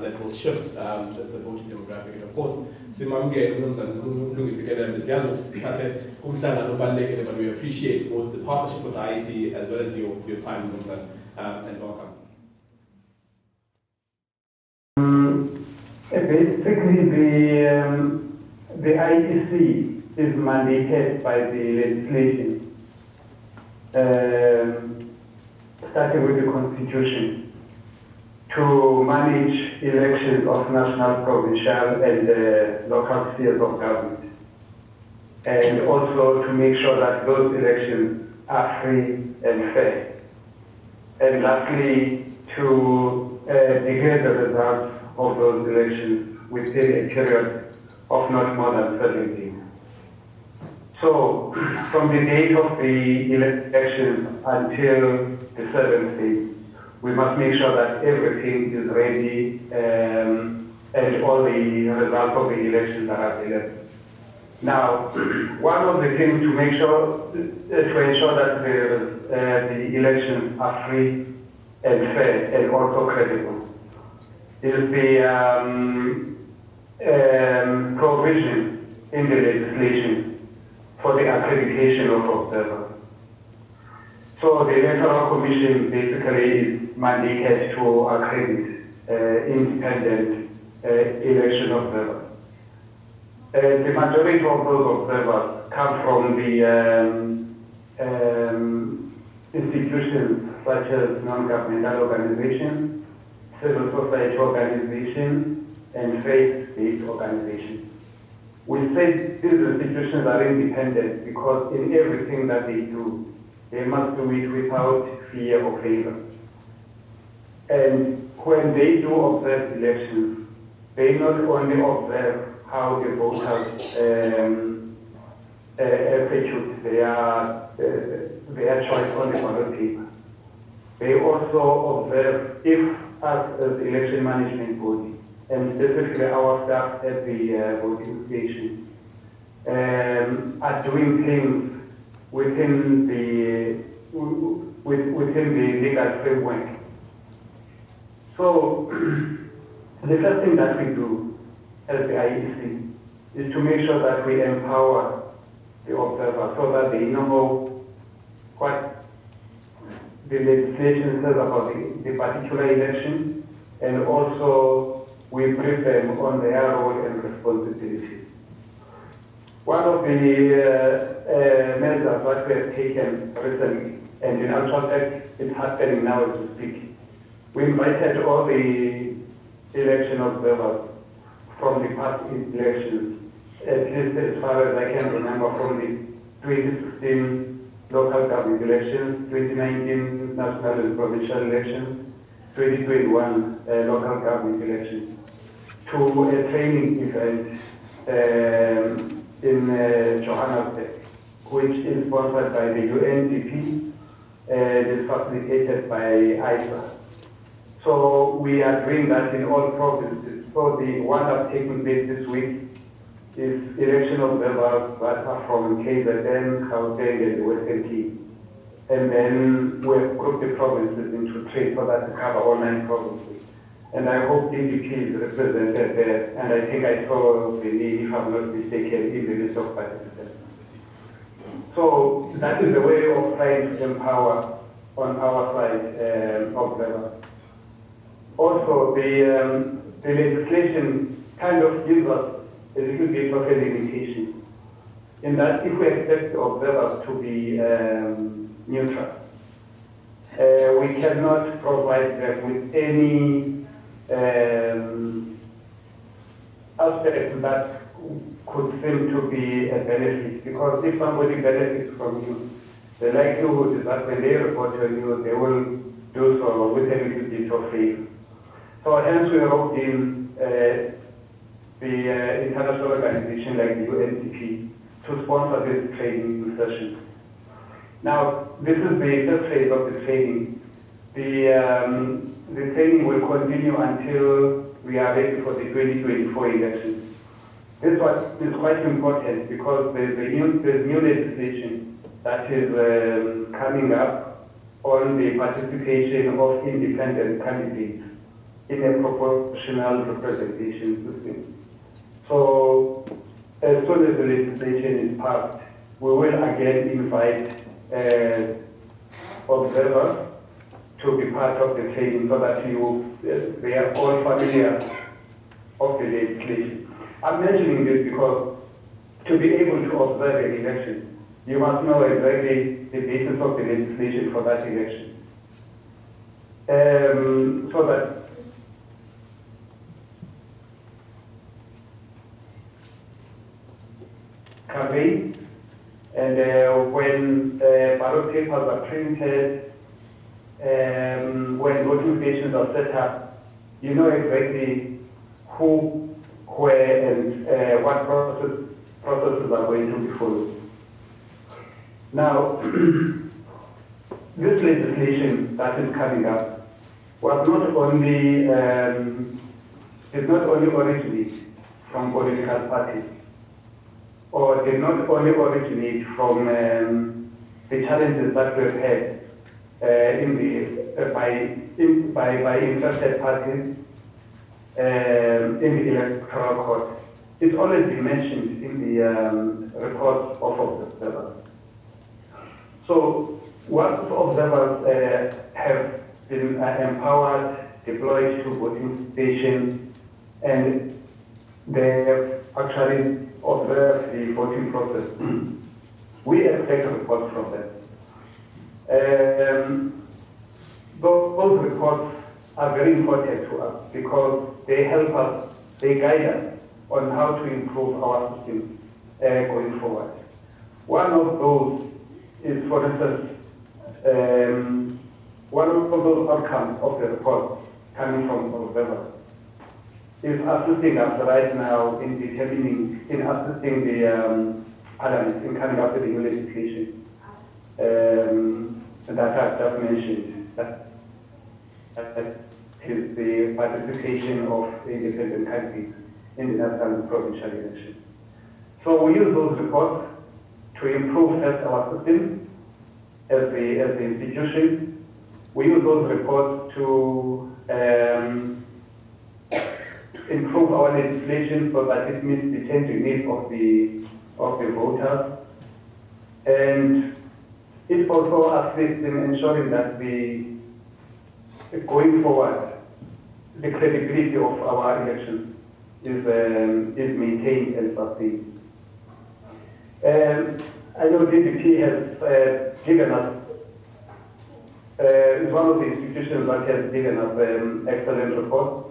that will shift the voting demographic. And of course, but we appreciate both the partnership with the IEC as well as your time, and welcome. Basically, the IEC is mandated by the legislation, starting with the Constitution, to manage elections of national, provincial, and local spheres of government, and also to make sure that those elections are free and fair. And lastly, to declare the results of those elections within a period of not more than 7 days. So, from the date of the election until the 7th day, we must make sure that everything is ready and all the results of the elections are available. Now, one of the things to make sure, to ensure that the elections are free and fair and also credible, is the provision in the legislation for the accreditation of observers. So the Electoral Commission basically is mandated to accredit independent election observers. The majority of those observers come from the institutions such as non-governmental organizations, civil society organizations, and faith-based organizations. We say these institutions are independent because in everything that they do, they must do it without fear or favor. And when they do observe elections, they not only observe how the voters execute their choice on the ballot paper. They also observe if, as the election management body, and specifically our staff at the voting station, are doing things within the legal framework. So the first thing that we do as the IEC is to make sure that we empower the observer so that they know what the legislation says about the particular election, and also we brief them on their role and responsibilities. One of the measures that we have taken recently, and in actual fact it's happening now as we speak, we invited all the election observers from the past elections, at least as far as I can remember, from the 2016 local government elections, 2019 national and provincial elections, 2021 local government elections, to a training event in Johannesburg, which is sponsored by the UNDP and is facilitated by ISA. So we are doing that in all provinces. So the one that's taking place this week is election observers that are from KZN, Gauteng, and the Western Cape. And then we have grouped the provinces into 3 so that we cover all 9 provinces. And I hope DDP is represented there. And I think I saw the name, if I'm not mistaken, in the list of participants. So that is the way of trying to empower on our side observers. Also, the legislation kind of gives us a little bit of a limitation in that if we expect the observers to be neutral, we cannot provide them with any aspect that could seem to be a benefit, because if somebody benefits from you, the likelihood is that when they report on you, they will do so with a little bit of favor. So hence we roped in the international organization like the UNDP to sponsor this training session. Now, this is the first phase of the training. The training will continue until we are ready for the 2024 elections. This one is quite important because there's new legislation that is coming up on the participation of independent candidates in a proportional representation system. So as soon as the legislation is passed, we will again invite observers to be part of the training so that they are all familiar of the legislation. I'm mentioning this because to be able to observe an election, you must know exactly the basis of the legislation for that election. So that campaign, and when ballot papers are printed, when voting stations are set up, you know exactly who, where, and what processes are going to be followed. Now, this legislation that is coming up was not only did not only originate from political parties, or did not only originate from the challenges that we've had by interested parties in the electoral court. It's always been mentioned in the reports of observers. So, once observers have been empowered, deployed to voting stations, and they have actually observed the voting process, we expect reports from them. Those reports are very important to us because they help us, they guide us on how to improve our system going forward. One of those is, for instance, one of those outcomes of the report coming from observers is assisting us right now in assisting the Parliament in coming up with the new legislation that I've just mentioned. That is the participation of independent candidates in the national and provincial elections. So we use those reports to improve first our system as the institution. We use those reports to improve our legislation so that it meets the changing needs of the voters, and it also assists in ensuring that going forward, the credibility of our elections is maintained and sustained. I know DDP has given us, is one of the institutions that has given us excellent reports,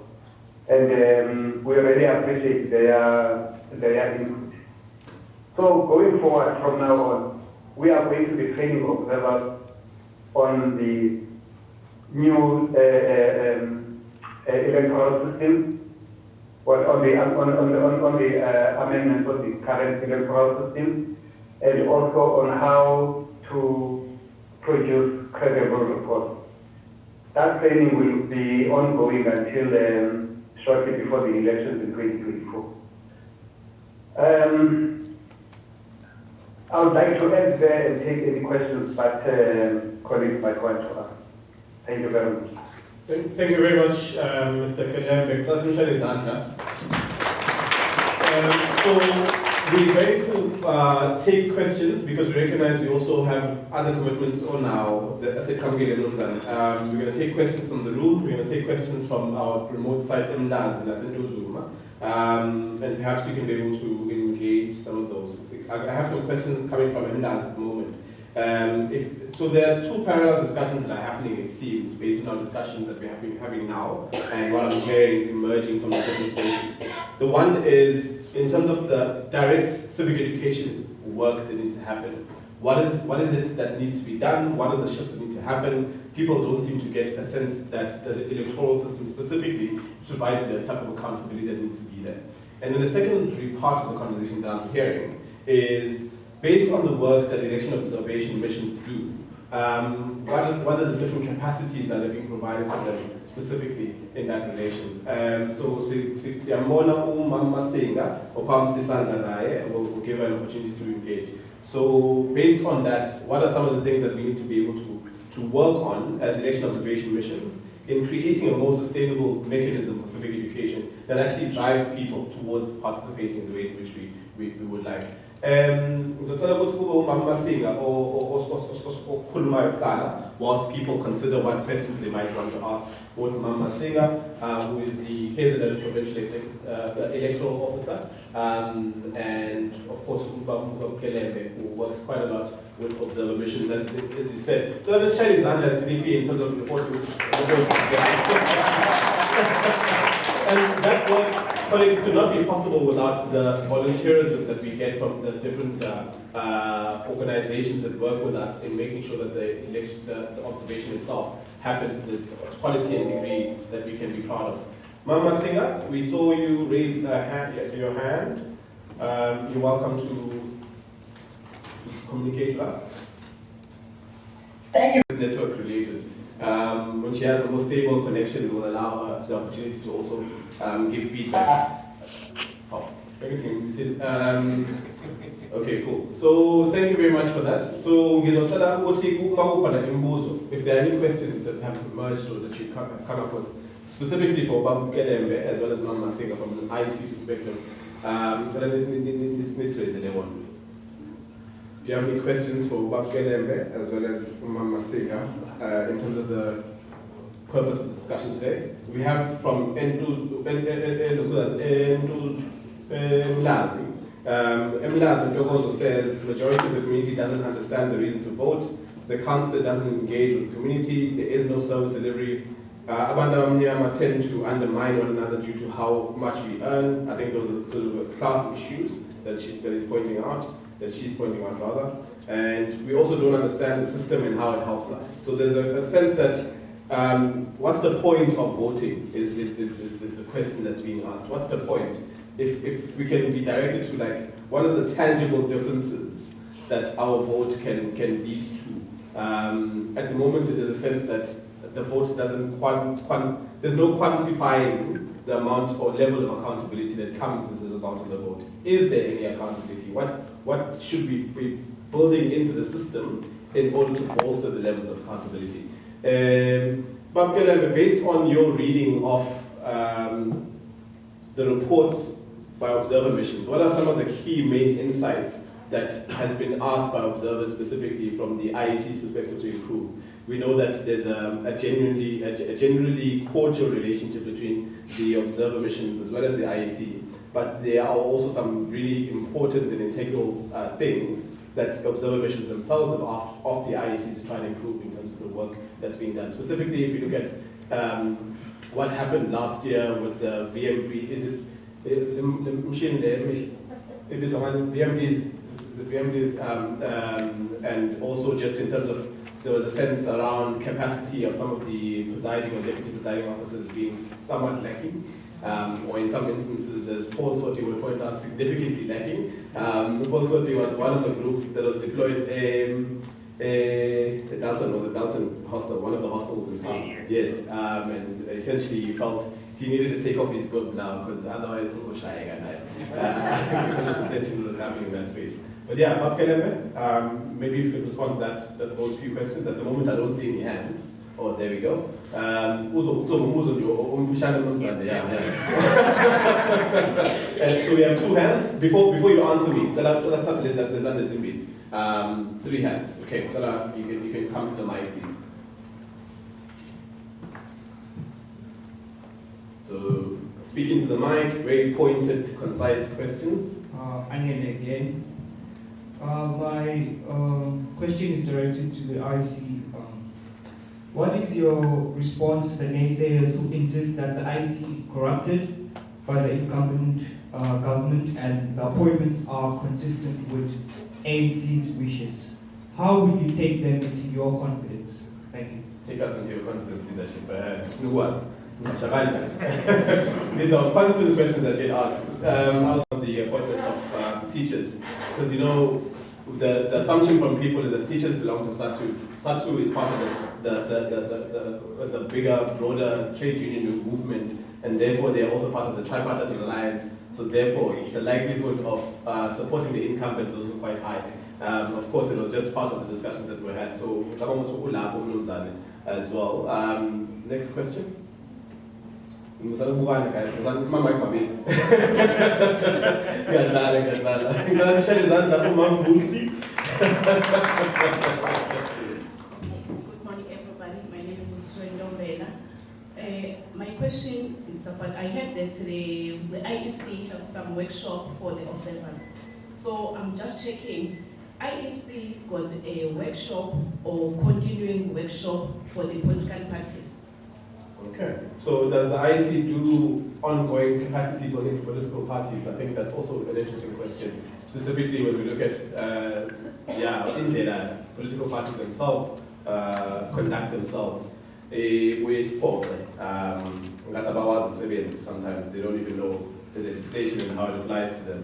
and we really appreciate their input. So going forward from now on, we are going to be training observers on the new electoral system, on the amendments of the current electoral system, and also on how to produce credible reports. That training will be ongoing until shortly before the elections in 2024. I would like to end there and take any questions that colleagues might want to ask. Thank you very much. Thank you very much, Mr. Kanyambe. So we're going to take questions because we recognize we also have other commitments on now. We're going to take questions from the room. We're going to take questions from our remote site in Naz and Zoom. And perhaps you can be able to engage some of those. I have some questions coming from MNAS at the moment. So there are two parallel discussions that are happening, it seems, based on our discussions that we're having now and what I'm hearing emerging from the different sources. The one is in terms of the direct civic education work that needs to happen. What is it that needs to be done? What are the shifts that need to happen? People don't seem to get a sense that the electoral system specifically provides the type of accountability that needs to be there. And then the secondary part of the conversation that I'm hearing is based on the work that election observation missions do. What are the different capacities that are being provided to them specifically in that relation? So, Siamona Umama Singa, or Pam Sisanda, will give an opportunity to engage. So, based on that, what are some of the things that we need to be able to work on as election observation missions in creating a more sustainable mechanism for civic education that actually drives people towards participating in the way in which we would like. Ngizocela ukuthi kube umama Masinga okhulumayo kuqala whilst people consider what questions they might want to ask. Both Mama Masinga, who is the KZN Provincial Electoral Officer, and of course Ubaba Kelembe, who works quite a lot with observer missions, as he said. So let's try his hand as DDP in terms of reporting. And that work, colleagues, could not be possible without the volunteerism that we get from the different organizations that work with us in making sure that the observation itself happens to the quality and degree that we can be proud of. Mama Singer, we saw you raise your hand. You're welcome to communicate with us. Thank you. It's network related. When she has a more stable connection, it will allow her the opportunity to also give feedback. Oh, everything. Okay, cool. So thank you very much for that. So if there are any questions that have emerged or that you have come up with, specifically for Babu Kelembe as well as Mama Singer from an IC perspective, do you have any questions for Babu Kelembe as well as Mama Singer in terms of the purpose of the discussion today? We have from Mlazi. Mlazi also says majority of the community doesn't understand the reason to vote. The councillor doesn't engage with the community. There is no service delivery. Abandamnyama tend to undermine one another due to how much we earn. I think those are sort of class issues that she's pointing out rather. And we also don't understand the system and how it helps us. So there's a sense that what's the point of voting is the question that's being asked. What's the point? If we can be directed to like, what are the tangible differences that our vote can lead to? At the moment, there's a sense that the vote doesn't there's no quantifying the amount or level of accountability that comes as a result of the vote. Is there any accountability? What should we be building into the system in order to bolster the levels of accountability? But based on your reading of the reports by observer missions, what are some of the key main insights that has been asked by observers specifically from the IEC's perspective to improve? We know that there's a genuinely cordial relationship between the observer missions as well as the IEC, but there are also some really important and integral things that the observer missions themselves have asked of the IEC to try and improve in terms of the work that's being done. Specifically, if you look at what happened last year with the VMDs, and also just in terms of there was a sense around capacity of some of the presiding or deputy presiding officers being somewhat lacking, or in some instances, as Paul Soti would point out, significantly lacking. Paul Soti was one of the group that was deployed Dalton hostel, one of the hostels in town. Yes, and essentially he felt he needed to take off his book now because otherwise he was shy because of the tension that was happening in that space. But yeah, Bob Kelembe, maybe if you could respond to those few questions. At the moment, I don't see any hands. Oh, there we go. And so we have two hands. Before you answer me, three hands. Okay, you can come to the mic, please. So, speaking to the mic, very pointed, concise questions. Again. My question is directed to the IC. What is your response to the naysayers who insist that the IC is corrupted by the incumbent government and the appointments are consistent with ANC's wishes? How would you take them into your confidence? Thank you. Take us into your confidence leadership. These are constant questions that get asked. Also the appointments of teachers, because you know the assumption from people is that teachers belong to SATU. SATU is part of the bigger, broader trade union movement, and therefore they are also part of the tripartite alliance. So therefore, the likelihood of supporting the incumbent is also quite high. Of course, it was just part of the discussions that we had. So as well. Next question. Ngizalubukana guys, mama ikwami. Ngiyadlala. Ngicela sishele izandla kumama Mbusi. Good morning, everybody. My name is Mrs. Ndombela. My question is about, I heard that the IEC have some workshop for the observers. So I'm just checking, IEC got a workshop or continuing workshop for the political parties? Okay. So does the IEC do ongoing capacity building for political parties? I think that's also an interesting question. Specifically when we look at, India, political parties themselves conduct themselves. We spoke, sometimes they don't even know the legislation and how it applies to them.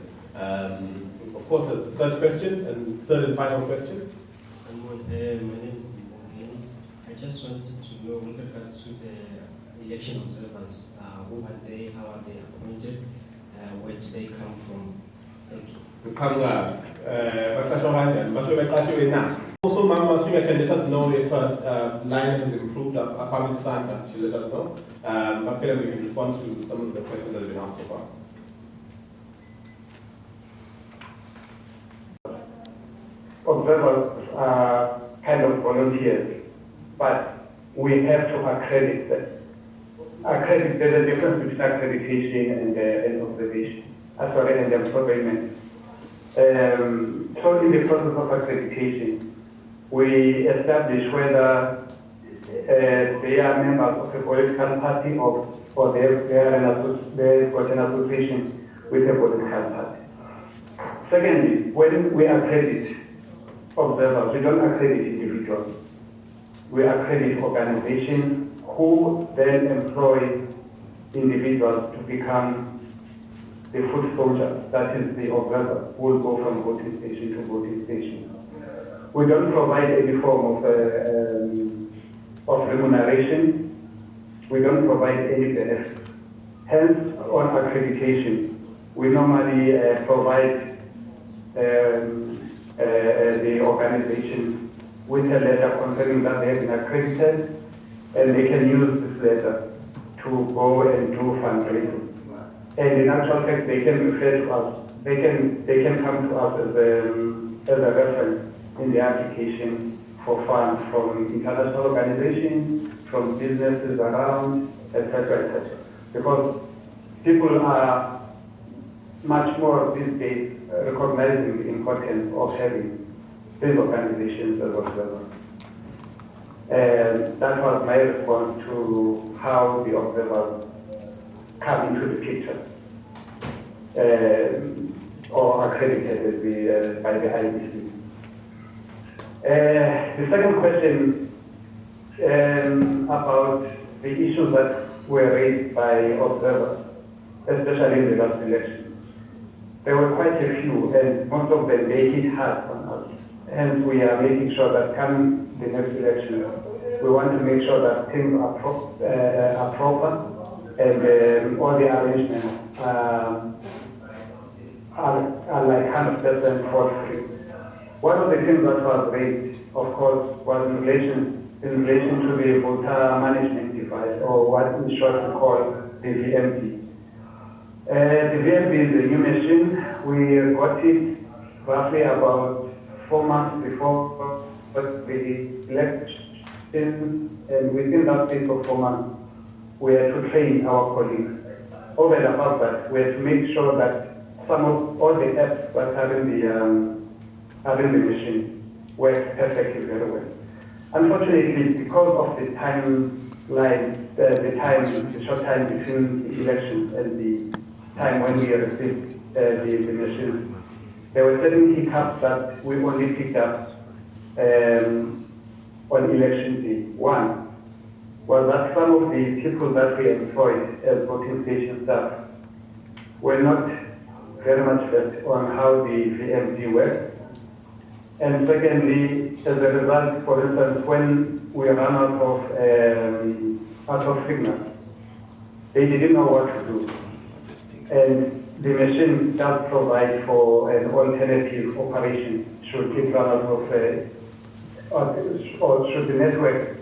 Of course, a third question and third and final question. My name is Mbongeni. I just wanted to know with regards to the election observers, who are they, how are they appointed, where do they come from? Thank you. Also, Mama Singer can let us know if line has improved. Apami Sandra, she let us know. But then we can respond to some of the questions that have been asked so far. Observers are kind of volunteers, but we have to accredit them. There's a difference between accreditation and observation, and employment. So in the process of accreditation, we establish whether they are members of a political party or they've got an association with a political party. Secondly, when we accredit observers, we don't accredit individuals. We accredit organizations who then employ individuals to become the foot soldier, that is the observer, who will go from voting station to voting station. We don't provide any form of remuneration. We don't provide any benefit. Hence, on accreditation, we normally provide the organization with a letter confirming that they have been accredited, and they can use this letter to go and do fundraising. And in actual fact, they can refer to us. They can come to us as a reference in the application for funds from international organizations, from businesses around, etc., etc. Because people are much more these days recognizing the importance of having these organizations as observers. And that was my response to how the observers come into the picture, or accredited by the IBC. The second question about the issues that were raised by observers, especially in the last election. There were quite a few, and most of them they hit hard on us. Hence, we are making sure that come the next election, we want to make sure that things are proper and all the arrangements are like 100% fraud-free. One of the things that was raised, of course, was in relation to the voter management device, or what in short we call the VMD. The VMD is a new machine. We got it roughly about 4 months before the election, and within that space of 4 months, we had to train our colleagues. Over and above that, we had to make sure that all the apps that are in the machine work perfectly very well. Unfortunately, because of the timeline, the short time between the elections and the time when we received the machine, there were certain hiccups that we only picked up on election day. One was that some of the people that we employed as voting station staff were not very much versed on how the VMD works. And secondly, as a result, for instance, when we ran out of signal, they didn't know what to do. And the machine does provide for an alternative operation should it run out of, or should the network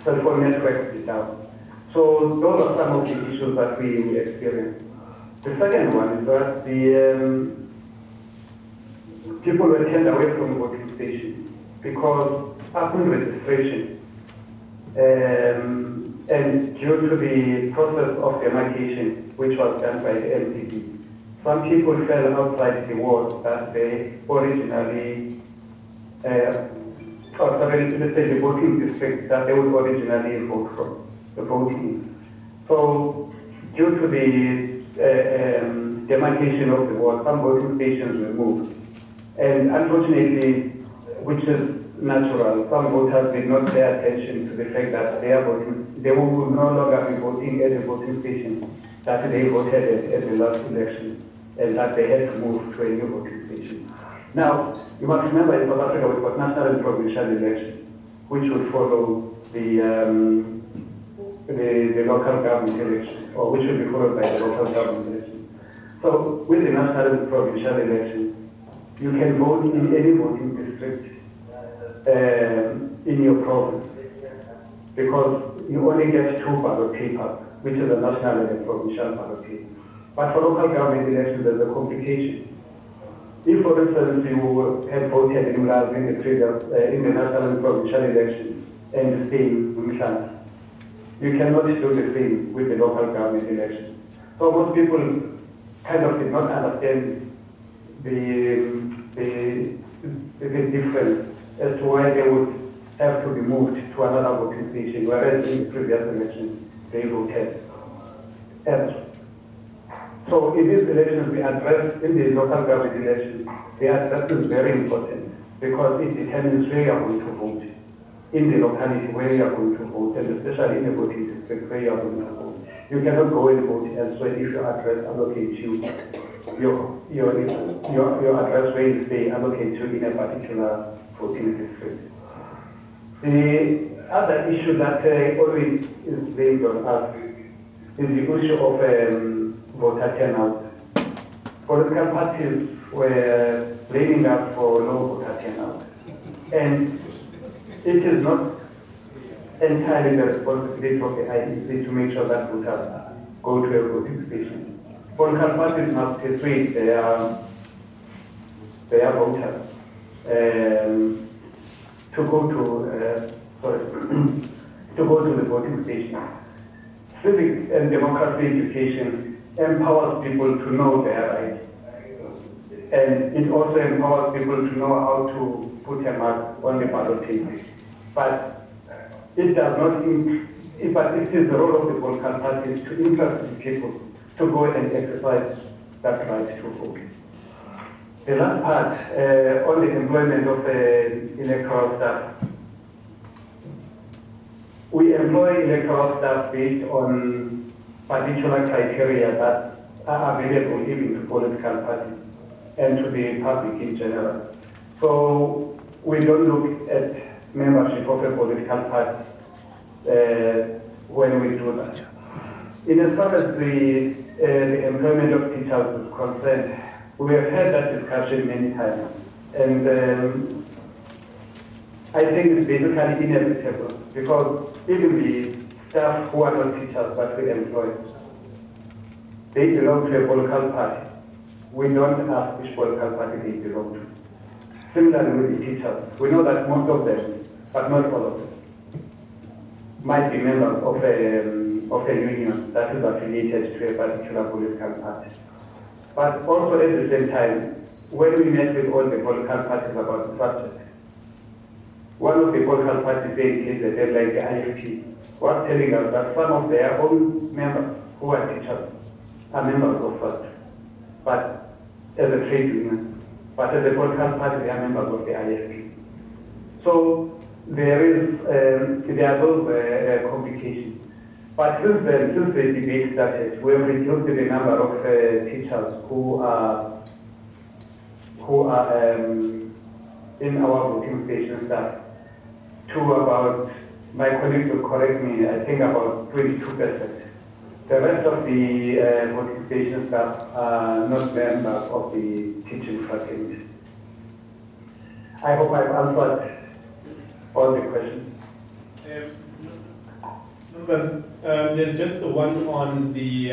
cell phone networks is down. So those are some of the issues that we experience. The second one is that the people were turned away from voting stations because upon registration, and due to the process of demarcation, which was done by the LCD, some people fell outside the ward that they originally, or sorry, let's say the voting district that they would originally vote from, the voting. So, due to the demarcation of the ward, some voting stations were moved. And unfortunately, which is natural, some voters did not pay attention to the fact that they are voting, they would no longer be voting at the voting station that they voted at the last election, and that they had to move to a new voting station. Now, you must remember in South Africa we've got national and provincial elections, which will follow the local government election, or which will be followed by the local government election. So, with the national and provincial election, you can vote in any voting district in your province, because you only get 2 ballot papers, which is a national and a provincial ballot paper. But for local government elections, there's a complication. If, for instance, you had voted in the national and provincial elections and stay in Mhlanga, you cannot do the same with the local government elections. So most people kind of did not understand the difference as to why they would have to be moved to another voting station, whereas in the previous elections they voted elsewhere. So in these elections we address, in the local government elections, the address is very important because it determines where you are going to vote, in the locality where you are going to vote, and especially in the voting district where you are going to vote. You cannot go and vote elsewhere if your address allocates you, your address where you stay allocates you in a particular voting district. The other issue that always is blamed on us is the issue of voter turnout. Political parties were blaming us for low voter turnout. And it is not entirely the responsibility of the IEC to make sure that voters go to a voting station. Political parties must persuade their voters to go to the voting station. Civic and democracy education empowers people to know their rights, and it also empowers people to know how to put a mark on the ballot paper. But it does not. But it is the role of the political parties to interest people to go and exercise that right to vote. The last part on the employment of electoral staff. We employ electoral staff based on particular criteria that are available even to political parties and to the public in general. So we don't look at membership of a political party when we do that. In as far as the employment of teachers is concerned, we have had that discussion many times, and I think it's basically inevitable because even the staff who are not teachers but we employ, they belong to a political party. We don't ask which political party they belong to. Similarly with the teachers, we know that most of them, but not all of them, might be members of a union that is affiliated to a particular political party. But also at the same time, when we met with all the political parties about the subject, one of the political parties said, like the IFP, was telling us that some of their own members who are teachers are members of FAST, but as a trade union, but as a political party they are members of the IFP. So there are those complications. But since the debate started, we have reduced the number of teachers who are in our voting station staff to about, my colleagues will correct me, I think about 22%. The rest of the voting station staff are not members of the teaching fraternity. I hope I've answered all the questions. But there's just the one on the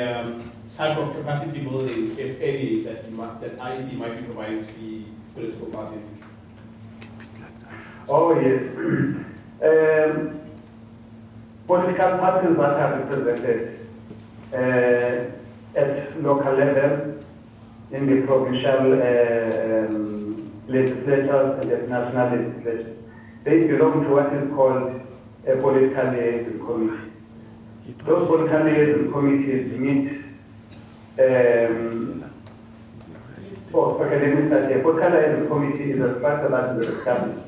type of capacity building, if any, that IEC might be providing to the political parties. Oh, yes. Political parties that are represented at local level, in the provincial legislatures and the national legislatures, they belong to what is called a political liaison committee. Those political liaison committees meet. Let me start here. Political liaison committee is a structure that is established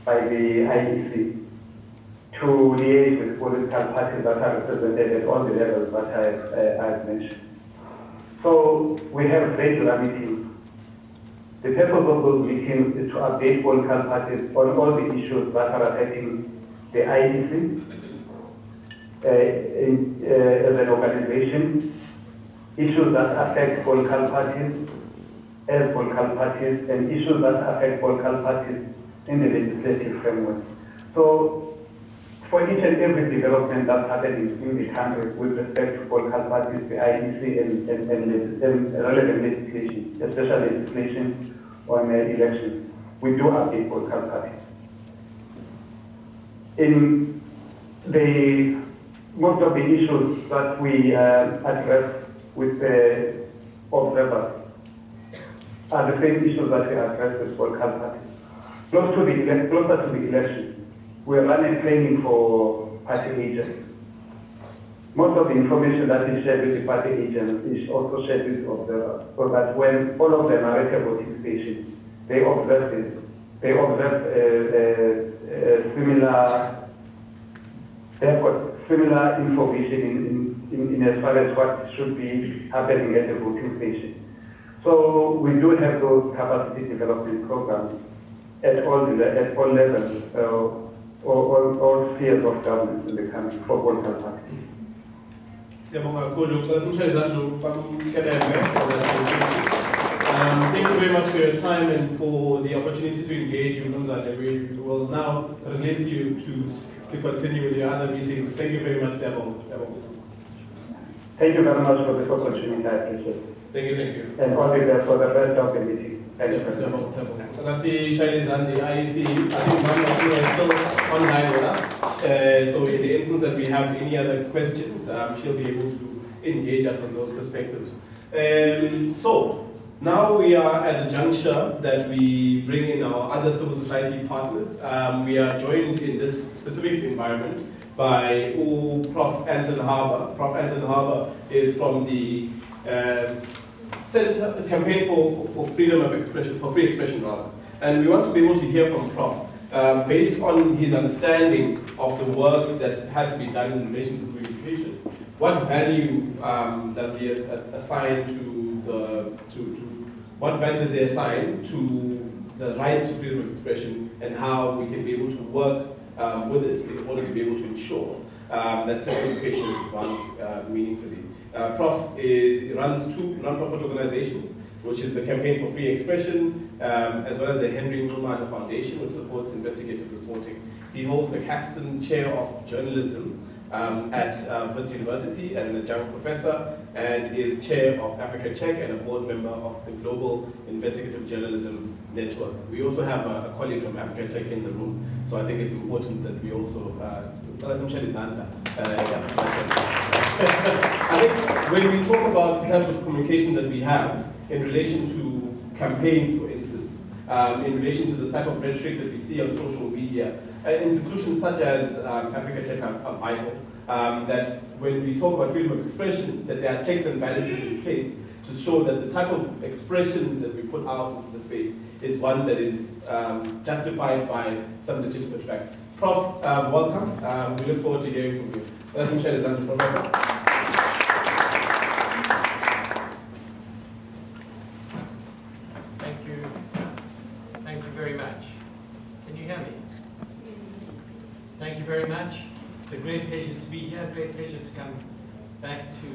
by the IEC to liaise with political parties that are represented at all the levels that I've mentioned. So we have regular meetings. The purpose of those meetings is to update political parties on all the issues that are affecting the IEC as an organization, issues that affect political parties as political parties, and issues that affect political parties in the legislative framework. So for each and every development that's happening in the country with respect to political parties, the IEC and relevant legislation, especially legislation on elections, we do update political parties. In the most of the issues that we address with the observers are the same issues that we address with political parties. Closer to the election, we are running training for party agents. Most of the information that is shared with the party agents is also shared with the observers, so that when all of them are at a voting station, they observe it. They observe similar information in as far as what should be happening at the voting station. So we do have those capacity development programs at all levels, all spheres of government in the country for political parties. Thank you very much for your time and for the opportunity to engage you. We will now release you to continue with your other meetings. Thank you very much, Sebo. Thank you very much for this opportunity. I appreciate it. Thank you. And all the best for the rest of the meeting. Thank you. I see Shailesh and the IEC. I think one of you are still online with us. So in the instance that we have any other questions, she'll be able to engage us on those perspectives. So now we are at a juncture that we bring in our other civil society partners. We are joined in this specific environment by Prof. Anton Harbour. Prof. Anton Harbour is from the Center Campaign for Freedom of Expression, for Free Expression rather. And we want to be able to hear from Prof. Based on his understanding of the work that has to be done in relation to civic education. What value does he assign what value does he assign to the right to freedom of expression, and how we can be able to work with it in order to be able to ensure that civic education runs meaningfully. Prof runs two non-profit organizations, which is the Campaign for Free Expression, as well as the Henry Newman Foundation, which supports investigative reporting. He holds the Caxton Chair of Journalism at Wits University as an adjunct professor, and is chair of Africa Check and a board member of the Global Investigative Journalism Network. We also have a colleague from Africa Check in the room, so I think it's important that we also, I think when we talk about the type of communication that we have in relation to campaigns, for instance, in relation to the type of rhetoric that we see on social media, institutions such as Africa Check are vital. That when we talk about freedom of expression, that there are checks and balances in place to show that the type of expression that we put out into the space is one that is justified by some legitimate fact. Prof, welcome. We look forward to hearing from you. Welcome, Professor. Thank you. Thank you very much. Can you hear me? Thank you very much. It's a great pleasure to be here, great pleasure to come back to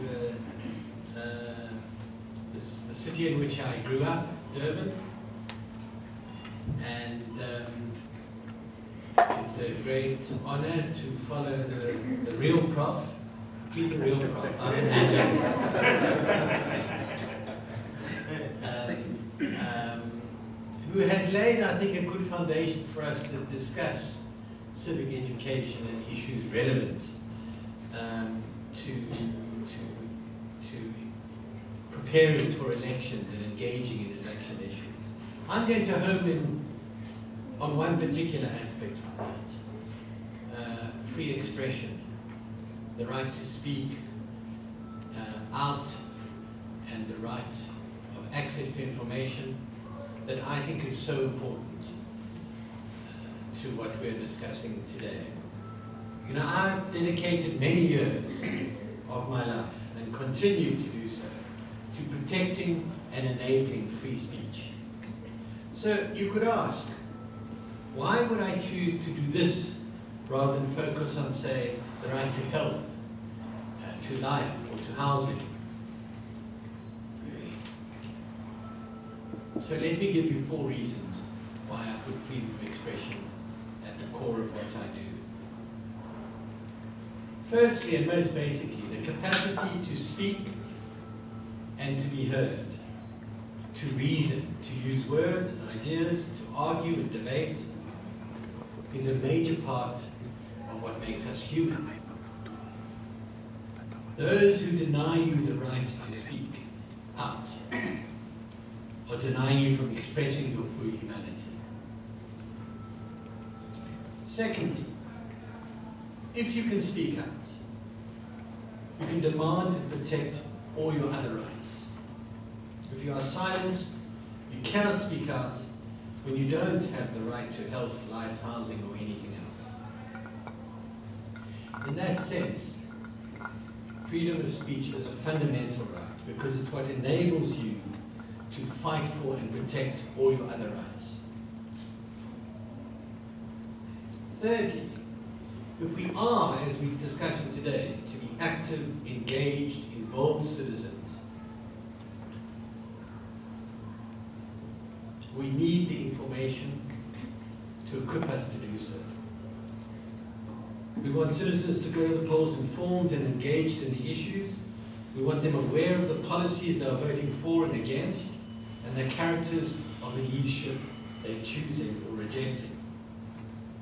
the city in which I grew up, Durban. And It's a great honor to follow the real prof. He's a real prof. I'm an adjunct. Who has laid, I think, a good foundation for us to discuss civic education and issues relevant to preparing for elections and engaging in election issues. I'm going to home in on one particular aspect of that, free expression, the right to speak out, and the right of access to information that I think is so important to what we're discussing today. You know, I've dedicated many years of my life, and continue to do so, to protecting and enabling free speech. So you could ask, why would I choose to do this rather than focus on, say, the right to health, to life, or to housing? So let me give you 4 reasons why I put freedom of expression at the core of what I do. Firstly, and most basically, the capacity to speak and to be heard, to reason, to use words and ideas, to argue and debate, is a major part of what makes us human. Those who deny you the right to speak out are denying you from expressing your full humanity. Secondly, if you can speak out, you can demand and protect all your other rights. If you are silenced, you cannot speak out when you don't have the right to health, life, housing, or anything else. In that sense, freedom of speech is a fundamental right because it's what enables you to fight for and protect all your other rights. Thirdly, if we are, as we're discussing today, to be active, engaged, involved citizens, we need the information to equip us to do so. We want citizens to go to the polls informed and engaged in the issues. We want them aware of the policies they are voting for and against, and the characters of the leadership they're choosing or rejecting.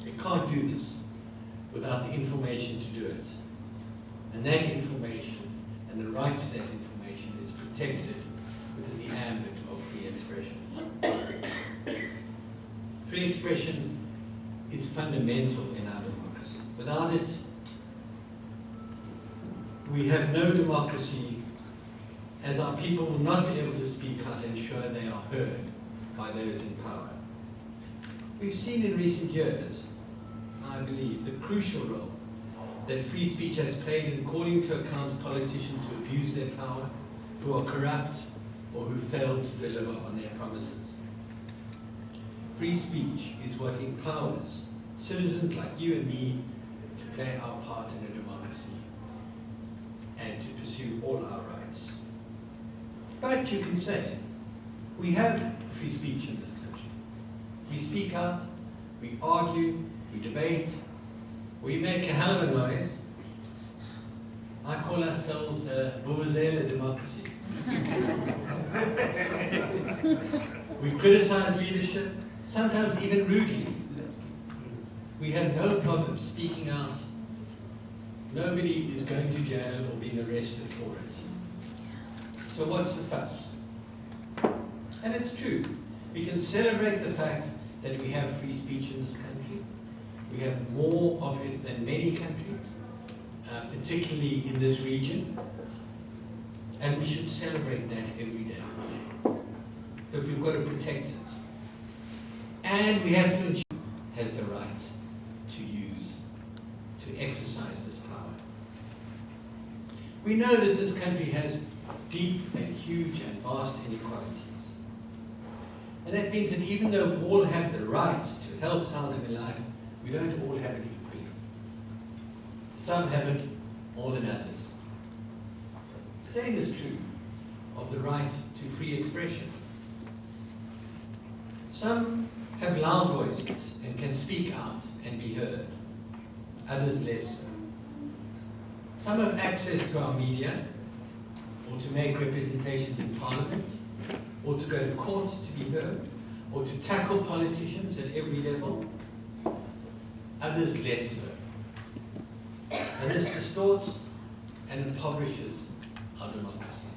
They can't do this without the information to do it. And that information and the right to that information is protected within the ambit of free expression. Free expression is fundamental in our democracy. Without it, we have no democracy, as our people will not be able to speak out and ensure they are heard by those in power. We've seen in recent years, I believe, the crucial role that free speech has played in calling to account politicians who abuse their power, who are corrupt, or who fail to deliver on their promises. Free speech is what empowers citizens like you and me to play our part in a democracy and to pursue all our rights. But you can say, we have free speech in this country. We speak out, we argue, we debate, we make a hell of a noise. I call ourselves a vuvuzela democracy. We criticize leadership, sometimes even rudely. We have no problem speaking out. Nobody is going to jail or being arrested for it. So what's the fuss? And it's true. We can celebrate the fact that we have free speech in this country. We have more of it than many countries, particularly in this region. And we should celebrate that every day. But we've got to protect it. And we have to ensure it has the right to use, to exercise this power. We know that this country has deep and huge and vast inequalities. And that means that even though we all have the right to health, housing, and life, we don't all have it equally. Some have it more than others. The same is true of the right to free expression. Some have loud voices and can speak out and be heard. Others less so. Some have access to our media, or to make representations in Parliament, or to go to court to be heard, or to tackle politicians at every level. Others less so. And this distorts and impoverishes our democracy.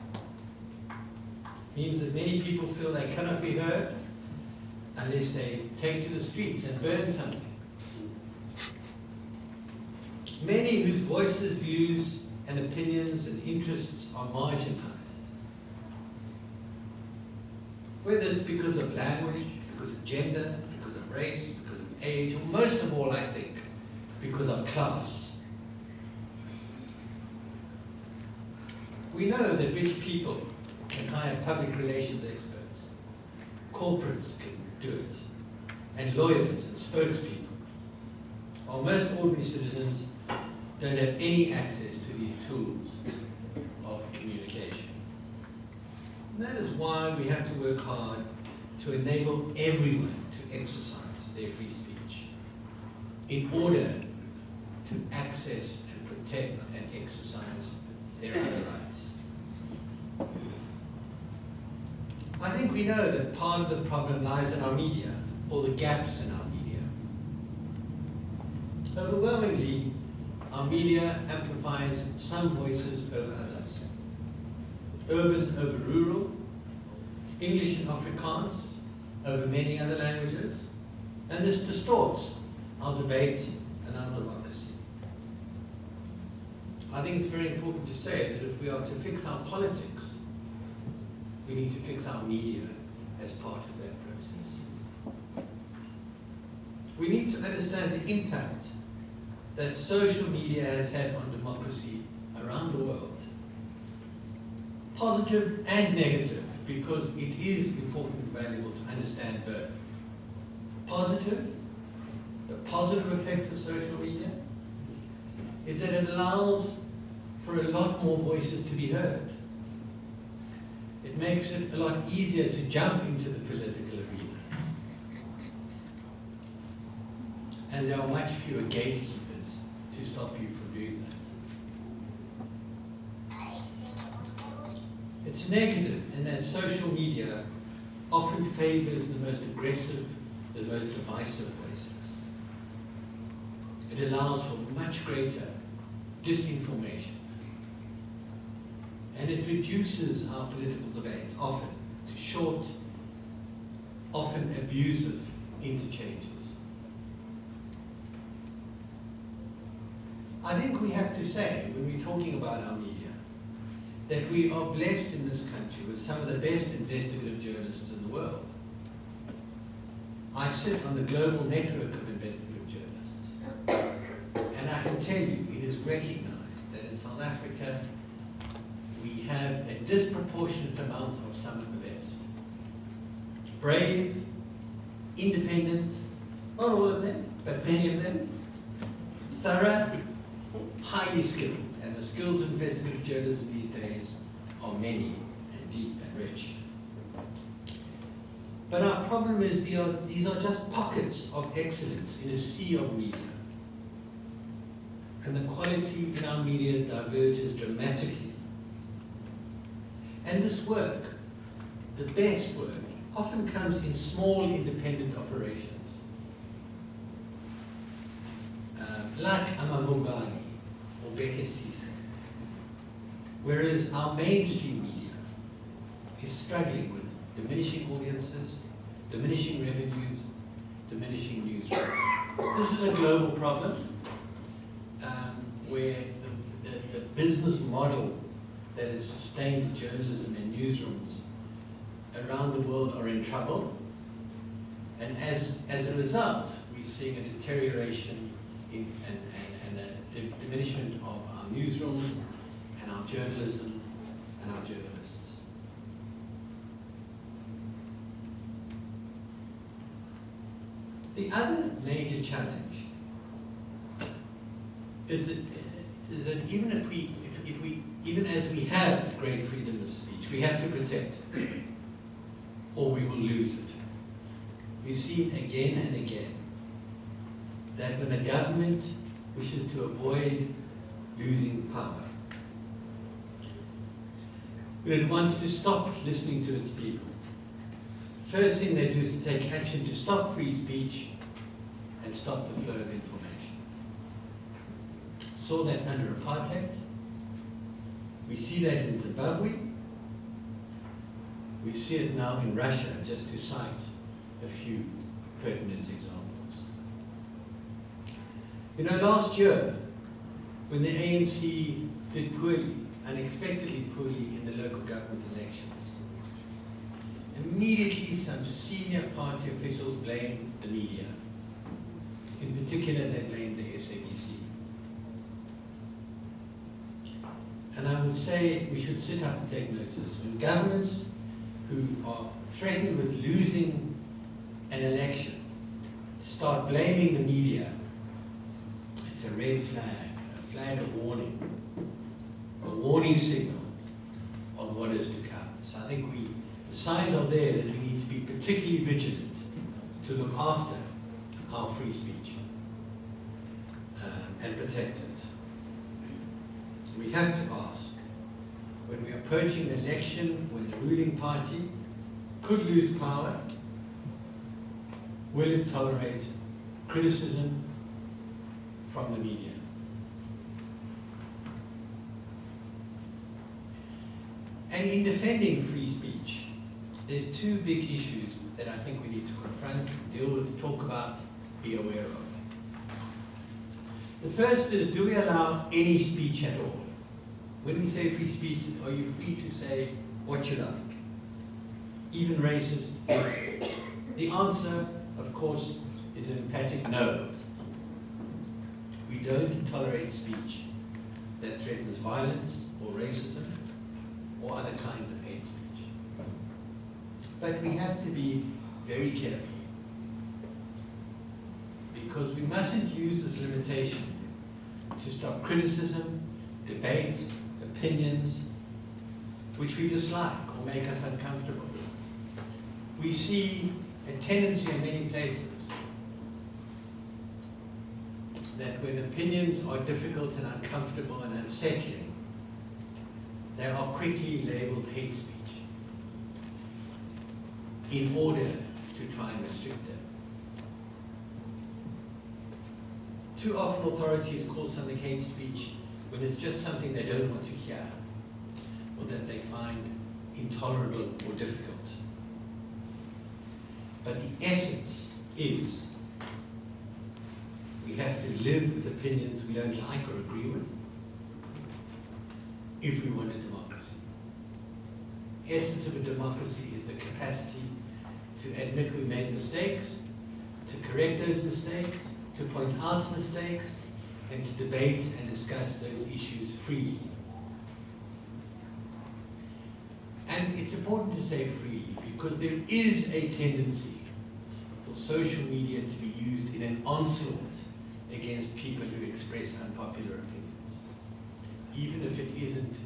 Means that many people feel they cannot be heard unless they take to the streets and burn something. Many whose voices, views, and opinions and interests are marginalized. Whether it's because of language, because of gender, because of race, because of age, or most of all, I think, because of class. We know that rich people can hire public relations experts, corporates can do it, and lawyers and spokespeople, while most ordinary citizens don't have any access to these tools of communication. And that is why we have to work hard to enable everyone to exercise their free speech in order to access and protect and exercise their other rights. I think we know that part of the problem lies in our media, or the gaps in our media. Overwhelmingly, our media amplifies some voices over others. Urban over rural, English and Afrikaans over many other languages, and this distorts our debate and our democracy. I think it's very important to say that if we are to fix our politics, we need to fix our media as part of that process. We need to understand the impact that social media has had on democracy around the world. Positive and negative, because it is important and valuable to understand both. Positive, the positive effects of social media, is that it allows for a lot more voices to be heard. It makes it a lot easier to jump into the political arena. And there are much fewer gatekeepers to stop you from doing that. It's negative in that social media often favors the most aggressive, the most divisive voices. It allows for much greater disinformation. And it reduces our political debate often to short, often abusive interchanges. I think we have to say, when we're talking about our media, that we are blessed in this country with some of the best investigative journalists in the world. I sit on the global network of investigative journalists, and I can tell you, it is recognized that in South Africa, we have a disproportionate amount of some of the best. Brave, independent, not all of them, but many of them, thorough, highly skilled, and the skills of investigative journalism these days are many and deep and rich. But our problem is these are just pockets of excellence in a sea of media. And the quality in our media diverges dramatically. And this work, the best work, often comes in small independent operations. Like Amabongani or Bekesisa. Whereas our mainstream media is struggling with diminishing audiences, diminishing revenues, diminishing newsrooms. This is a global problem where the business model that has sustained journalism and newsrooms around the world are in trouble. And as a result, we're seeing a deterioration and a diminishment of our newsrooms and our journalism and our journalists. The other major challenge is that even as we have great freedom of speech, we have to protect it, or we will lose it. we've seen again and again that when a government wishes to avoid losing power, when it wants to stop listening to its people, first thing they do is to take action to stop free speech and stop the flow of information. Saw that under apartheid. We see that in Zimbabwe. We see it now in Russia, just to cite a few pertinent examples. You know, last year, when the ANC did poorly, unexpectedly poorly in the local government elections, immediately some senior party officials blamed the media. In particular, they blamed the SABC. And I would say we should sit up and take notice. When governments who are threatened with losing an election start blaming the media, it's a red flag, a flag of warning, a warning signal of what is to come. So I think the signs are there that we need to be particularly vigilant to look after our free speech and protect it. We have to ask, when we are approaching an election when the ruling party could lose power, will it tolerate criticism from the media? And in defending free speech, there's two big issues that I think we need to confront, deal with, talk about, be aware of. The first is, do we allow any speech at all? When we say free speech, are you free to say what you like? Even racist? The answer, of course, is an emphatic no. We don't tolerate speech that threatens violence or racism or other kinds of hate speech. But we have to be very careful, because we mustn't use this limitation to stop criticism, debate, opinions, which we dislike or make us uncomfortable. We see a tendency in many places that when opinions are difficult and uncomfortable and unsettling, they are quickly labeled hate speech in order to try and restrict them. Too often authorities call something hate speech when it's just something they don't want to hear or that they find intolerable or difficult. But the essence is we have to live with opinions we don't like or agree with if we want a democracy. The essence of a democracy is the capacity to admit we made mistakes, to correct those mistakes, to point out mistakes, and to debate and discuss those issues freely. And it's important to say freely because there is a tendency for social media to be used in an onslaught against people who express unpopular opinions, even if it isn't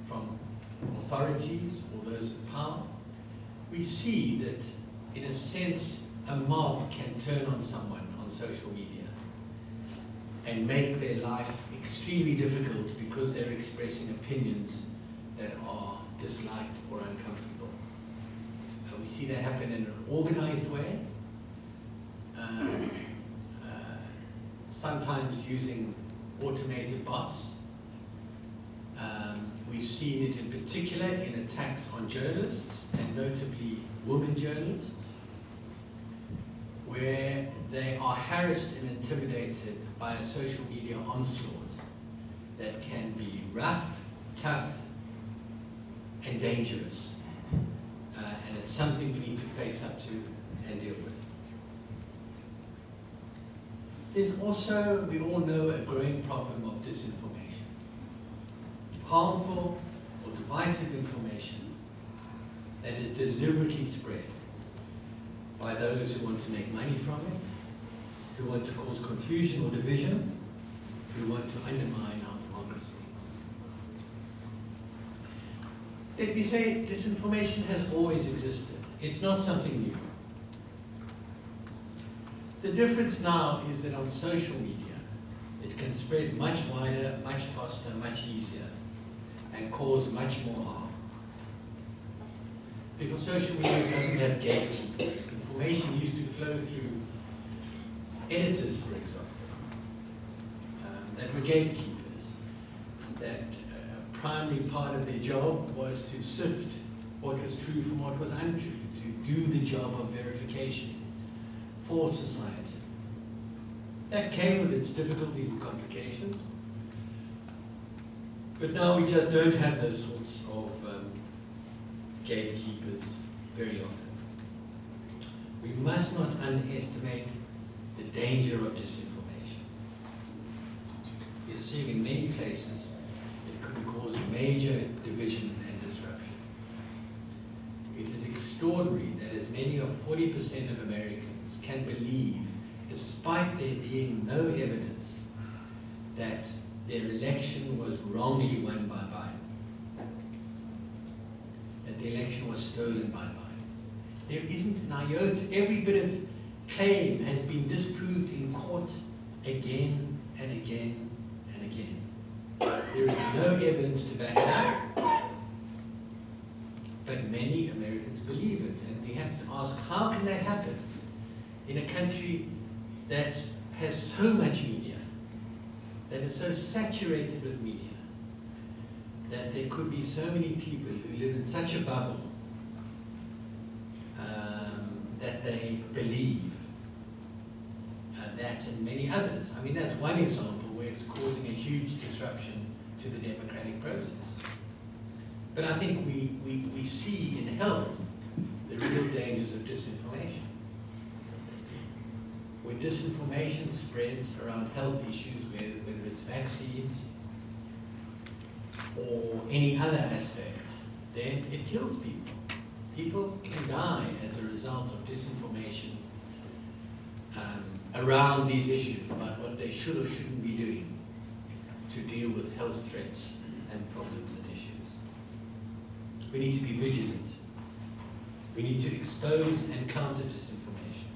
from authorities or those in power. We see that, in a sense, a mob can turn on someone on social media and make their life extremely difficult because they're expressing opinions that are disliked or uncomfortable. We see that happen in an organized way, sometimes using automated bots. We've seen it in particular in attacks on journalists, and notably women journalists, where they are harassed and intimidated by a social media onslaught that can be rough, tough, and dangerous. And it's something we need to face up to and deal with. There's also, we all know, a growing problem of disinformation. Harmful or divisive information that is deliberately spread by those who want to make money from it, who want to cause confusion or division, who want to undermine our democracy. Let me say, disinformation has always existed. It's not something new. The difference now is that on social media, it can spread much wider, much faster, much easier, and cause much more harm. Because social media doesn't have gatekeepers. Information used to flow through editors, for example, that were gatekeepers, that a primary part of their job was to sift what was true from what was untrue, to do the job of verification for society. That came with its difficulties and complications, but now we just don't have those sorts of gatekeepers very often. We must not underestimate the danger of disinformation. We're seeing in many places it could cause major division and disruption. It is extraordinary that as many as 40% of Americans can believe, despite there being no evidence, that their election was wrongly won by Biden, that the election was stolen by Biden. There isn't an iota. Every bit of claim has been disproved in court again and again and again. There is no evidence to back it up. But many Americans believe it, and we have to ask, how can that happen in a country that has so much media, that is so saturated with media, that there could be so many people who live in such a bubble that they believe that and many others. I mean, that's one example where it's causing a huge disruption to the democratic process. But I think we see in health the real dangers of disinformation. When disinformation spreads around health issues, whether it's vaccines or any other aspect, then it kills people. People can die as a result of disinformation around these issues about what they should or shouldn't be doing to deal with health threats and problems and issues. We need to be vigilant. We need to expose and counter disinformation.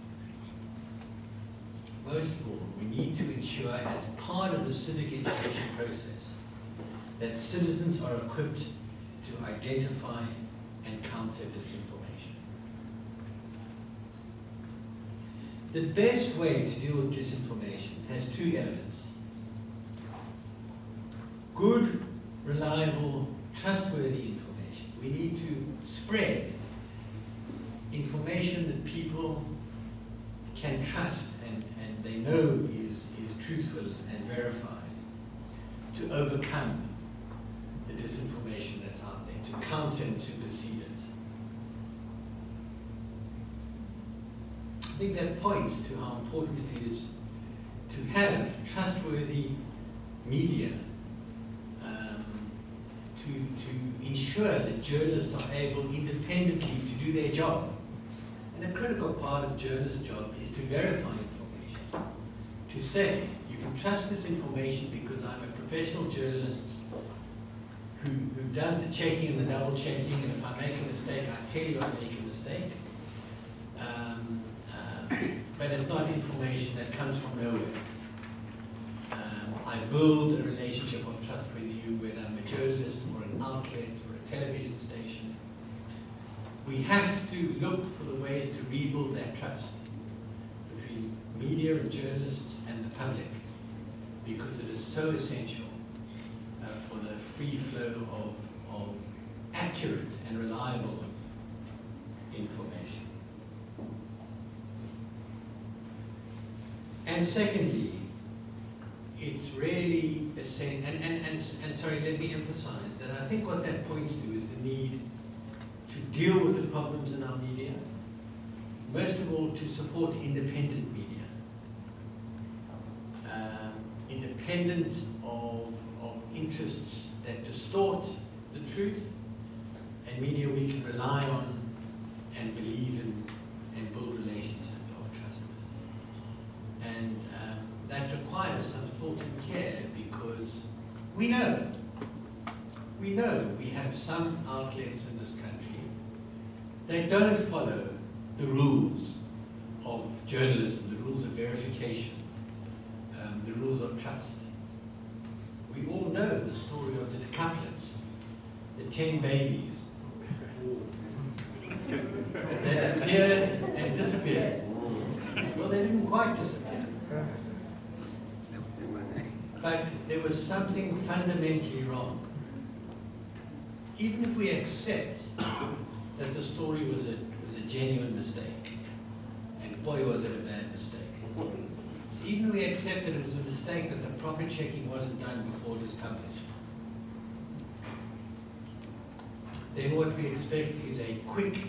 Most of all, we need to ensure, as part of the civic education process, that citizens are equipped to identify and counter disinformation. The best way to deal with disinformation has two elements: good, reliable, trustworthy information. We need to spread information that people can trust and they know is truthful and verified, to overcome the disinformation that's out there, to counter and supersede it. I think that points to how important it is to have trustworthy media, to ensure that journalists are able independently to do their job. And a critical part of journalists' job is to verify information, to say, you can trust this information because I'm a professional journalist who does the checking and the double checking, and if I make a mistake, I tell you I make a mistake. But it's not information that comes from nowhere. I build a relationship of trust with you, whether I'm a journalist or an outlet or a television station. We have to look for the ways to rebuild that trust between media and journalists and the public, because it is so essential for the free flow of accurate and reliable information. And secondly, it's really essential, and sorry, let me emphasize that I think what that points to is the need to deal with the problems in our media, most of all to support independent media. Independent of interests that distort the truth, and media we can rely on and believe in and build relationships of trust with. And that requires some thought and care, because we know we have some outlets in this country that don't follow the rules of journalism, the rules of publication, the rules of trust. We all know the story of the couplets, the 10 babies that appeared and disappeared. Well, they didn't quite disappear. But there was something fundamentally wrong. Even if we accept that the story was a genuine mistake, and boy was it a bad mistake. So even if we accept that it was a mistake, that the proper checking wasn't done before it was published, then what we expect is a quick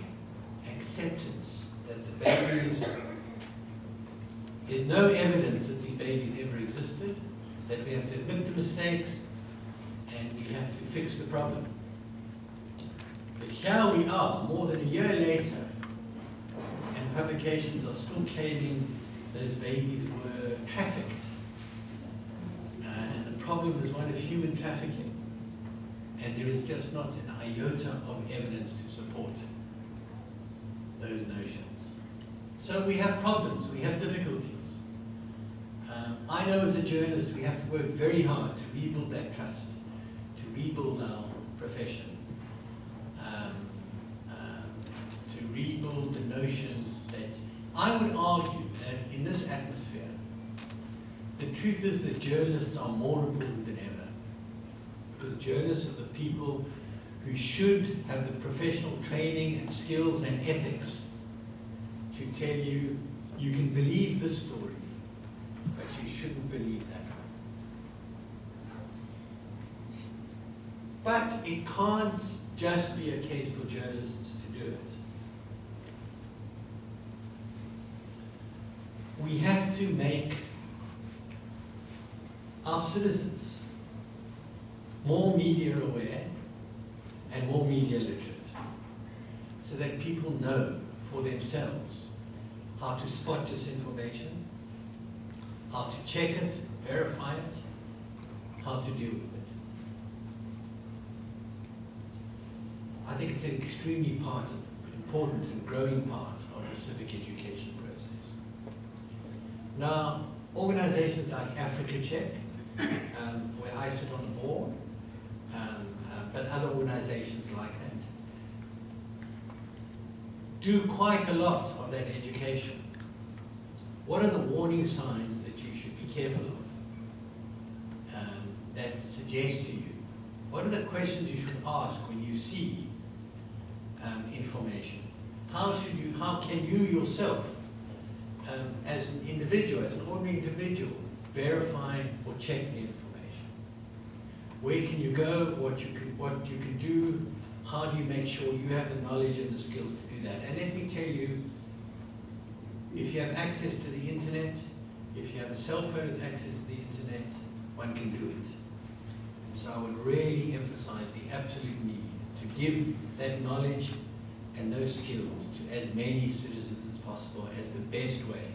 acceptance that the babies, there's no evidence that these babies ever existed, that we have to admit the mistakes and we have to fix the problem. But here we are, more than a year later, and publications are still claiming those babies were trafficked. And the problem is one of human trafficking. And there is just not an iota of evidence to support those notions. So we have problems, we have difficulties. I know as a journalist we have to work very hard to rebuild that trust, to rebuild our profession, to rebuild the notion that I would argue that in this atmosphere, the truth is that journalists are more important than ever, because journalists are the people who should have the professional training and skills and ethics to tell you, you can believe this story, but you shouldn't believe that one. But it can't just be a case for journalists to do it. We have to make our citizens more media aware and more media literate, so that people know for themselves how to spot disinformation, how to check it, verify it, how to deal with it. I think it's an extremely important and growing part of the civic education process. Now, organizations like Africa Check, where I sit on the board, but other organizations like that, do quite a lot of that education. What are the warning signs that you should be careful of, that suggest to you? What are the questions you should ask when you see information? How can you yourself, as an individual, as an ordinary individual, verify or check the information? Where can you go? What you can do? How do you make sure you have the knowledge and the skills to do that? And let me tell you, if you have access to the internet, if you have a cell phone and access to the internet, one can do it. And so I would really emphasize the absolute need to give that knowledge and those skills to as many citizens as possible as the best way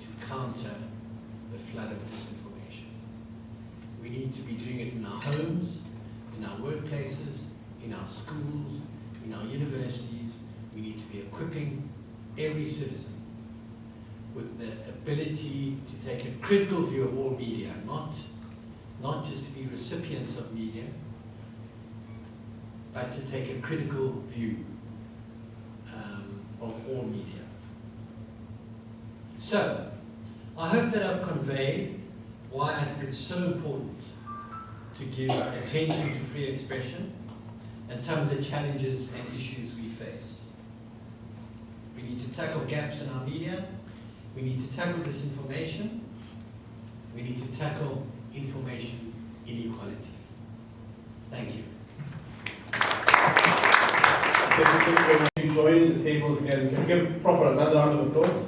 to counter the flood of disinformation. We need to be doing it in our homes, in our workplaces, in our schools, in our universities. We need to be equipping every citizen with the ability to take a critical view of all media, not just to be recipients of media, but to take a critical view of all media. So, I hope that I've conveyed why I think it's so important to give attention to free expression and some of the challenges and issues we face. We need to tackle gaps in our media. We need to tackle disinformation. We need to tackle information inequality. Thank you. You join the tables again. Can we give Prof another round of applause?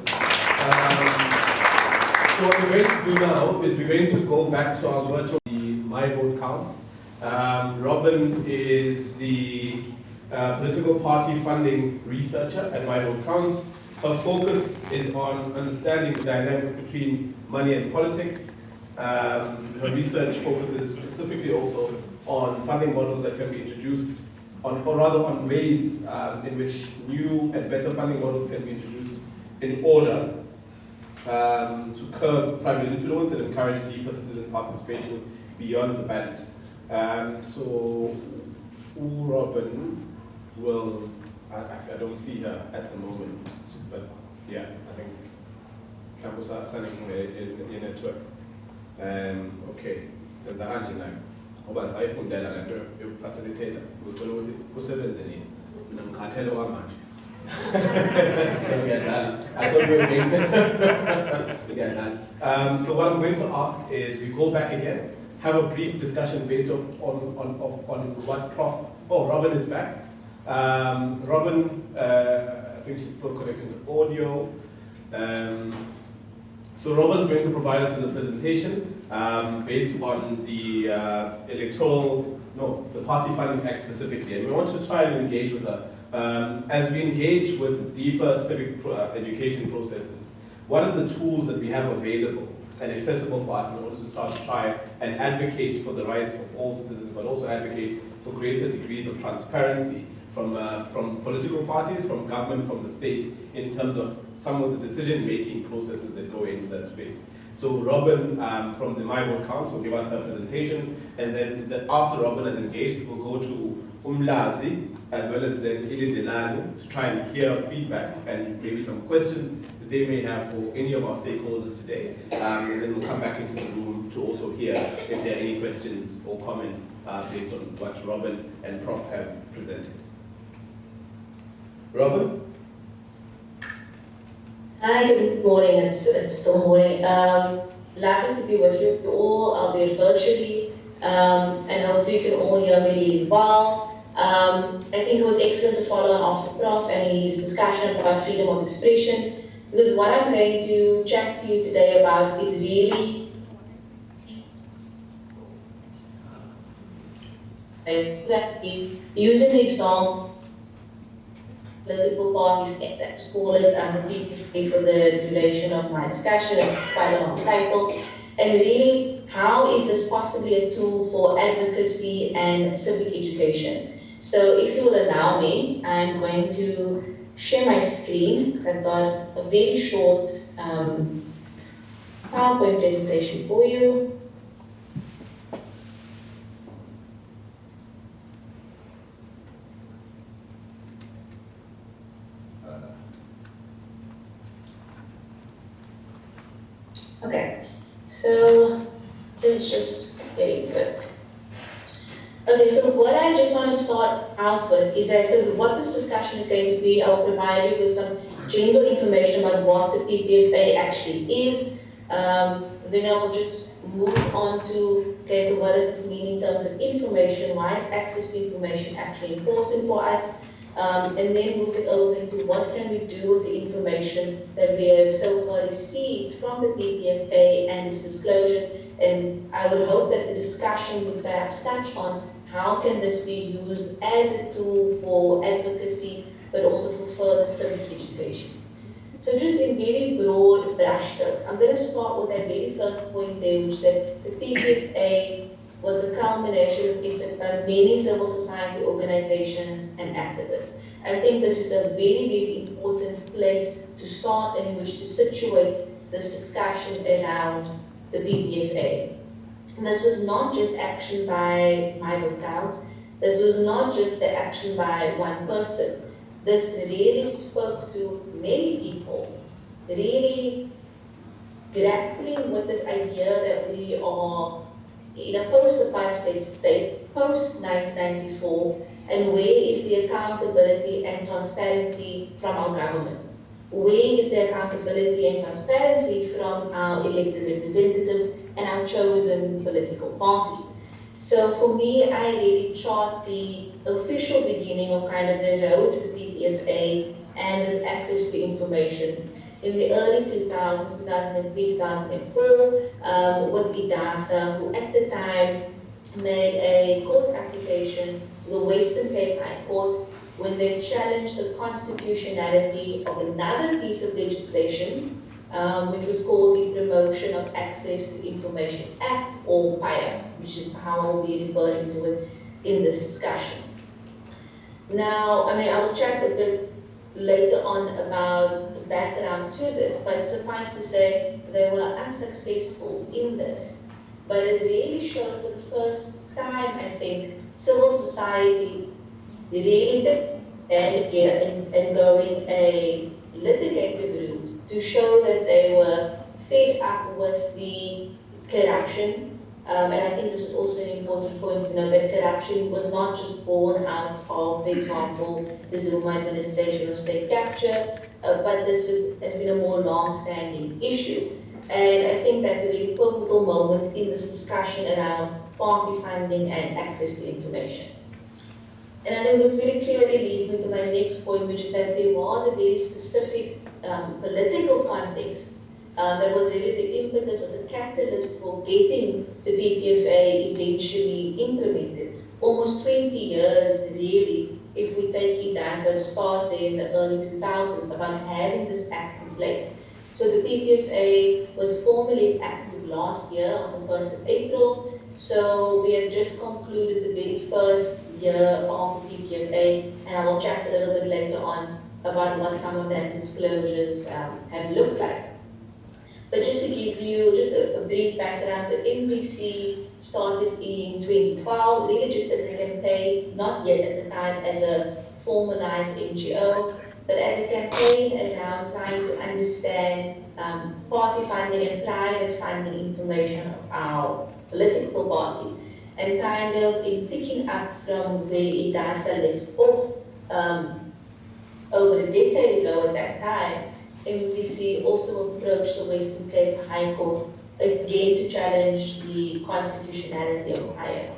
So what we're going to do now is we're going to go back to our virtual My Vote Counts. Robin is the political party funding researcher at My Vote Counts. Her focus is on understanding the dynamic between money and politics. Her research focuses specifically also on funding models that can be introduced, or rather on ways in which new and better funding models can be introduced in order to curb private influence and encourage deeper citizen participation beyond the ballot. So, Robin will, I don't see her at the moment, but yeah, I think Campus in network. Okay, so the Angela, Oba sayifundela lento yokufacilitator, ngicela ukuthi kusebenze nini. Mina ngikhathele okwamanje. I thought we were being so what I'm going to ask is we go back again, have a brief discussion based on what Robin is back. Robin, I think she's still connecting to audio. So Robin's going to provide us with a presentation based on the the Party Funding Act specifically, and we want to try and engage with her. As we engage with deeper civic education processes, what are the tools that we have available and accessible for us in order to start to try and advocate for the rights of all citizens, but also advocate for greater degrees of transparency from political parties, from government, from the state, in terms of some of the decision-making processes that go into that space. So Robin from the My Vote Council will give us her presentation, and then after Robin has engaged, we'll go to Umlazi, as well as then Ilindelani, to try and hear feedback and maybe some questions that they may have for any of our stakeholders today. And then we'll come back into the room to also hear if there are any questions or comments based on what Robin and Prof have presented. Robin? Hi, good morning. It's still morning. Lovely to be with you all, albeit virtually, and hopefully you can all hear me well. I think it was excellent to follow on after Prof and his discussion about freedom of expression, because what I'm going to chat to you today about is really using the example political party, let's call it, repeat for the duration of my discussion. It's quite a long title. And really, how is this possibly a tool for advocacy and civic education? So if you will allow me, I'm going to share my screen, because I've got a very short PowerPoint presentation for you. Okay, so let's just get into it. Okay, so what I just want to start out with is that, so what this discussion is going to be, I'll provide you with some general information about what the PPFA actually is. Then I will just move on to, okay, so what does this mean in terms of information? Why is access to information actually important for us? And then move it over into what can we do with the information that we have so far received from the PPFA and its disclosures. And I would hope that the discussion would perhaps touch on how can this be used as a tool for advocacy, but also for further civic education. So just in very broad brushstrokes, I'm going to start with that very first point there, which said the PPFA was a culmination of efforts by many civil society organizations and activists. I think this is a very, very important place to start and in which to situate this discussion around the PPFA. And this was not just action by My Vote Counts. This was not just the action by one person. This really spoke to many people, really grappling with this idea that we are in a post-apartheid state, post-1994, and where is the accountability and transparency from our government? Where is the accountability and transparency from our elected representatives and our chosen political parties? So for me, I really chart the official beginning of kind of the road to the PPFA and this access to information in the early 2000s, 2003, 2004, with IDASA, who at the time made a court application to the Western Cape High Court when they challenged the constitutionality of another piece of legislation, which was called the Promotion of Access to Information Act, or PIA, which is how I'll be referring to it in this discussion. Now, I will chat a bit later on about the background to this, but suffice to say they were unsuccessful in this. But it really showed for the first time, I think, civil society really banded here and going a litigated route to show that they were fed up with the corruption. And I think this is also an important point to note that corruption was not just born out of, for example, the Zuma administration or state capture, but this has been a more long-standing issue. And I think that's a really pivotal moment in this discussion around party funding and access to information. And I think this very clearly leads me to my next point, which is that there was a very specific political context that was really the impetus or the catalyst for getting the PPFA eventually implemented. Almost 20 years, really, if we take IDASA start there in the early 2000s about having this act in place. So the PPFA was formally active last year on the 1st of April. So we have just concluded the very first year of the PPFA, and I will chat a little bit later on about what some of that disclosures have looked like. But just to give you just a brief background, so NBC started in 2012, really just as a campaign, not yet at the time as a formalized NGO, but as a campaign around trying to understand party funding and private funding information of our political parties, and kind of in picking up from where IDASA left off over a decade ago at that time. MPC also approached the Western Cape High Court again to challenge the constitutionality of hire.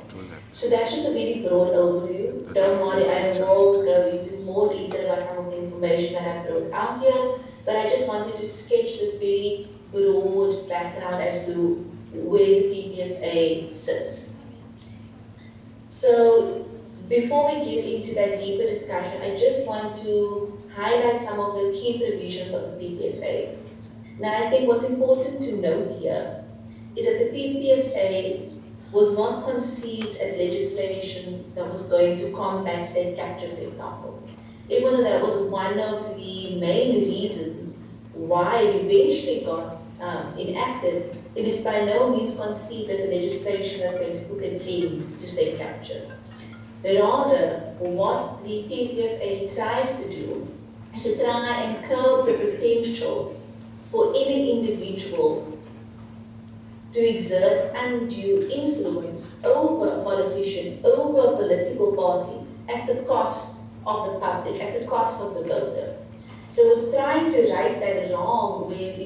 So that's just a very broad overview. Don't worry, I will go into more detail about some of the information that I've brought out here, but I just wanted to sketch this very broad background as to where the PPFA sits. So before we get into that deeper discussion, I just want to highlight some of the key provisions of the PPFA. Now, I think what's important to note here is that the PPFA was not conceived as legislation that was going to combat state capture, for example. Even though that was one of the main reasons why it eventually got enacted, it is by no means conceived as a legislation that's going to put an end to state capture. Rather, what the PPFA tries to do is to try and curb the potential for any individual to exert undue influence over a politician, over a political party, at the cost of the public, at the cost of the voter. So it's trying to right that wrong where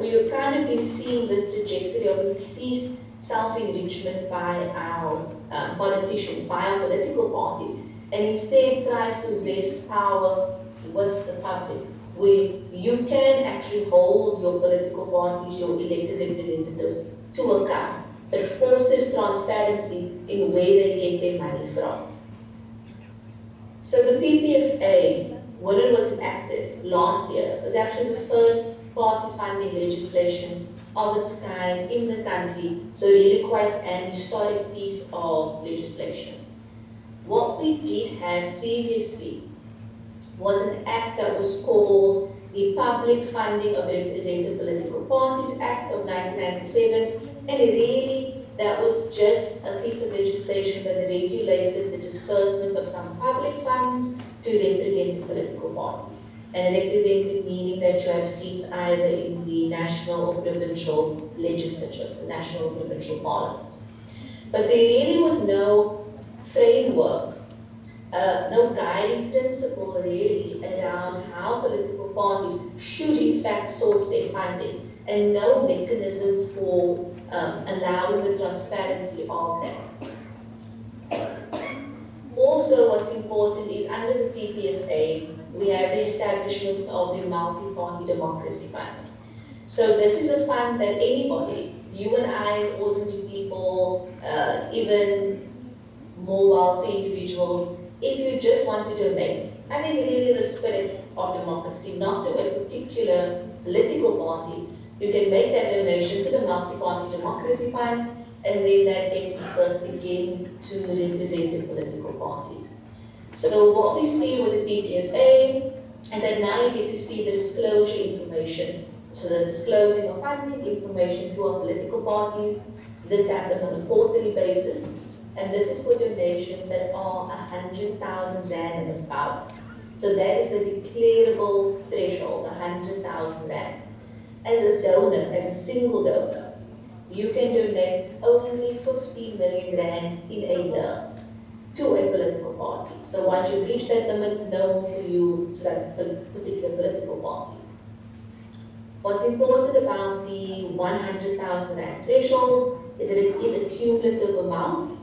we've kind of been seeing this trajectory of increased self-enrichment by our politicians, by our political parties, and instead tries to vest power with the public, where you can actually hold your political parties, your elected representatives to account. It forces transparency in where they get their money from. So the PPFA, when it was enacted last year, was actually the first party funding legislation of its kind in the country, so really quite an historic piece of legislation. What we did have previously was an act that was called the Public Funding of Represented Political Parties Act of 1997, and really that was just a piece of legislation that regulated the disbursement of some public funds to represented political parties. And represented meaning that you have seats either in the national or provincial legislatures, the national or provincial parliaments. But there really was no framework, no guiding principle really around how political parties should in fact source their funding, and no mechanism for allowing the transparency of that. Also, what's important is under the PPFA, we have the establishment of the Multi-Party Democracy Fund. So this is a fund that anybody, you and I as ordinary people, even more wealthy individuals, if you just want to donate, I think really the spirit of democracy, not to a particular political party, you can make that donation to the Multi-Party Democracy Fund, and then that gets dispersed again to represented political parties. So what we see with the PPFA is that now you get to see the disclosure information. So the disclosing of funding information to our political parties. This happens on a quarterly basis, and this is for donations that are 100,000 rand and above. So that is the declarable threshold, 100,000 rand. As a donor, as a single donor, you can donate only 50 million rand in a year to a political party. So once you reach that limit, no more for you to that particular political party. What's important about the 100,000 rand threshold is that it is a cumulative amount.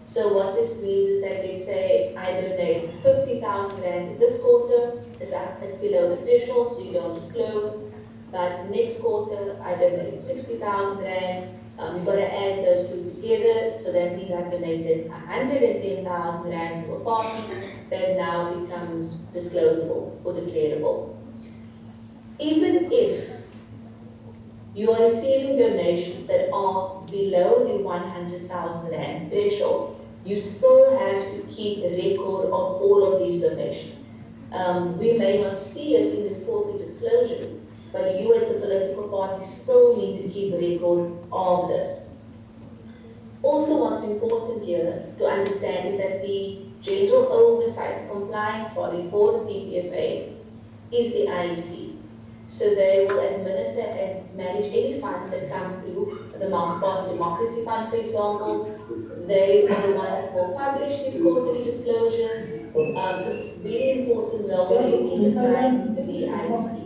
So what this means is that, let's say I donate 50,000 rand this quarter, it's below the threshold, so you don't disclose. But next quarter, I donate 60,000 rand. You've got to add those two together, so that means I've donated 110,000 rand to a party that now becomes disclosable or declarable. Even if you are receiving donations that are below the 100,000 rand threshold, you still have to keep a record of all of these donations. We may not see it in these quarterly disclosures, but you as the political party still need to keep a record of this. Also, what's important here to understand is that the general oversight compliance body for the PPFA is the IEC. So they will administer and manage any funds that come through the multi-party democracy fund, for example. They are the ones that will publish these quarterly disclosures. So very important role being assigned to the IEC.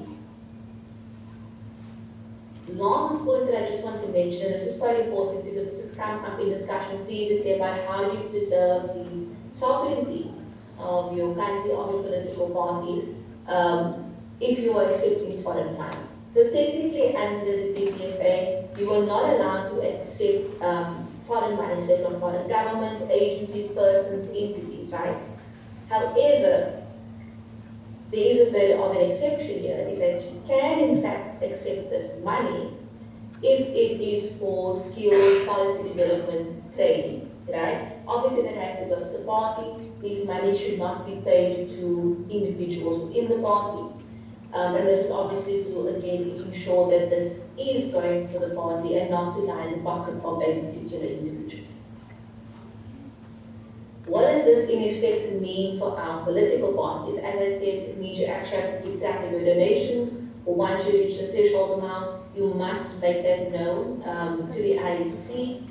Last point that I just want to mention, and this is quite important because this has come up in discussion previously about how do you preserve the sovereignty of your country, of your political parties, if you are accepting foreign funds. So technically under the PPFA, you are not allowed to accept foreign money, say from foreign governments, agencies, persons, entities, right? However, there is a bit of an exception here, is that you can in fact accept this money if it is for skills, policy development, training, right? Obviously that has to go to the party. These money should not be paid to individuals within the party. And this is obviously to, again, ensure that this is going for the party and not to line the pocket of a particular individual. What does this in effect mean for our political parties? As I said, it means you actually have to keep track of your donations, or once you reach the threshold amount, you must make that known to the IEC,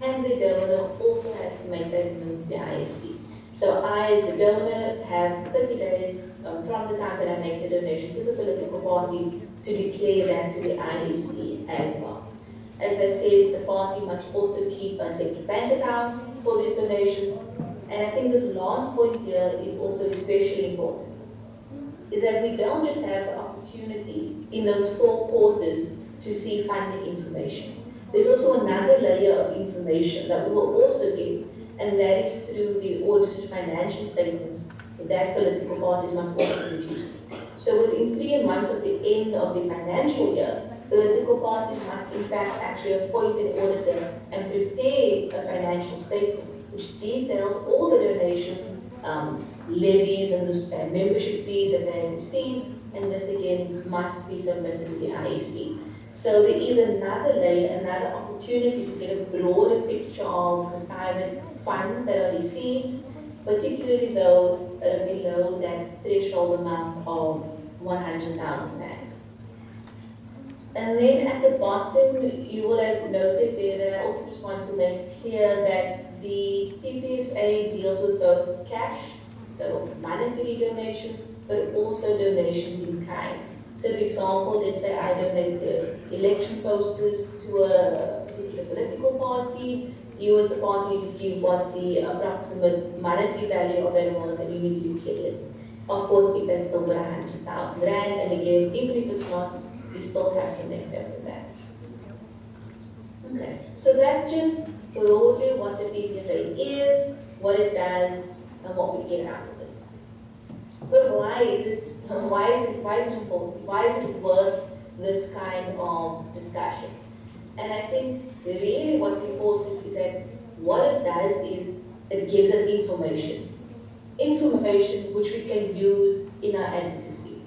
and the donor also has to make that known to the IEC. So I, as the donor, have 30 days from the time that I make the donation to the political party to declare that to the IEC as well. As I said, the party must also keep a separate bank account for these donations. And I think this last point here is also especially important, is that we don't just have the opportunity in those 4 quarters to see funding information. There's also another layer of information that we will also get, and that is through the audited financial statements that political parties must also produce. So within 3 months of the end of the financial year, political parties must in fact actually appoint an auditor and prepare a financial statement which details all the donations, levies and membership fees that they have received, and this again must be submitted to the IEC. So there is another layer, another opportunity to get a broader picture of the private funds that are received, particularly those that are below that threshold amount of 100,000 rand. And then at the bottom, you will have noted there that I also just want to make clear that the PPFA deals with both cash, so monetary donations, but also donations in kind. So for example, let's say I donate the election posters to a particular political party. You as the party need to give what the approximate monetary value of that was, and you need to declare it. Of course, if that's over 100,000 rand, and again, even if it's not, you still have to make that for that. Okay, so that's just broadly what the PPFA is, what it does, and what we get out of it. But why is it important? Why is it worth this kind of discussion? And I think really what's important is that what it does is it gives us information. information which we can use in our advocacy.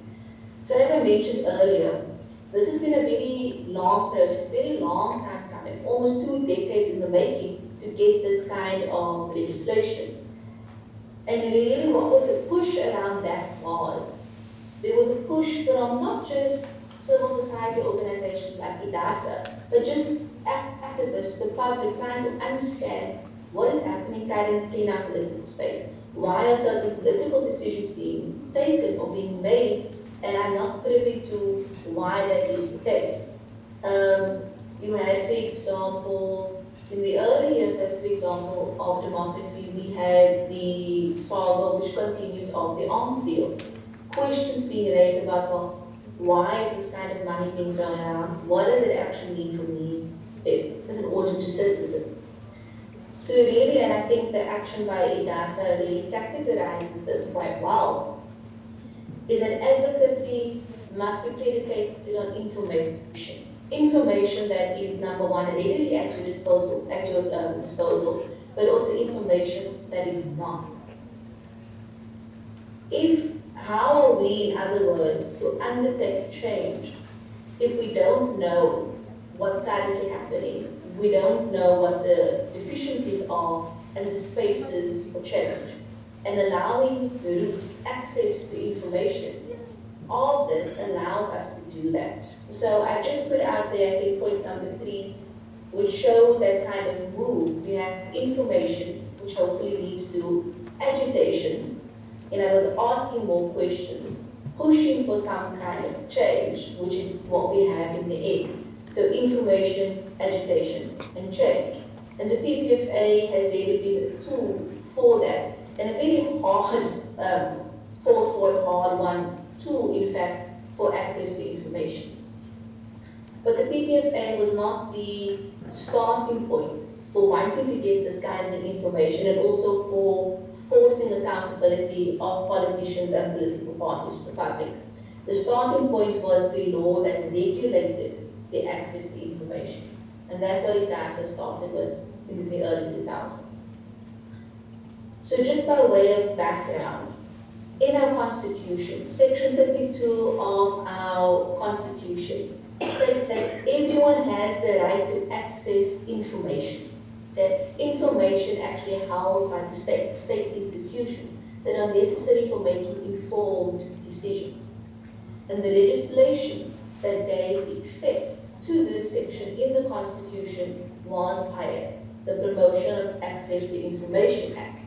So as I mentioned earlier, this has been a very long process, very long time coming, almost 2 decades in the making to get this kind of legislation. And really what was a push around that was, there was a push from not just civil society organizations like IDASA, but just activists, the public, trying to understand what is happening currently in our political space. Why are certain political decisions being taken or being made, and I'm not privy to why that is the case. You had, for example, in the early years, for example, of democracy, we had the saga which continues of the arms deal. Questions being raised about, well, why is this kind of money being thrown around? What does it actually mean for me as an ordinary citizen? So really, and I think the action by IDASA really categorizes this quite well, is that advocacy must be predicated on information. Information that is, number one, readily at your disposal, but also information that is not. How are we, in other words, to undertake change if we don't know what's currently happening, we don't know what the deficiencies are and the spaces for change, and allowing groups access to information? All this allows us to do that. So I just put out there, I think, point number 3, which shows that kind of move. We have information, which hopefully leads to agitation. In other words, asking more questions, pushing for some kind of change, which is what we have in the end. So information, agitation, and change. And the PPFA has really been a tool for that, and a very hard, fought for a hard one tool, in fact, for access to information. But the PPFA was not the starting point for wanting to get this kind of information, and also for forcing accountability of politicians and political parties to the public. The starting point was the law that regulated the access to information. And that's what IDASA started with in the early 2000s. So just by way of background, in our Constitution, Section 32 of our Constitution says that everyone has the right to access information. That information actually held by the state institutions that are necessary for making informed decisions. And the legislation that gave effect to this section in the Constitution was PIA, the Promotion of Access to Information Act.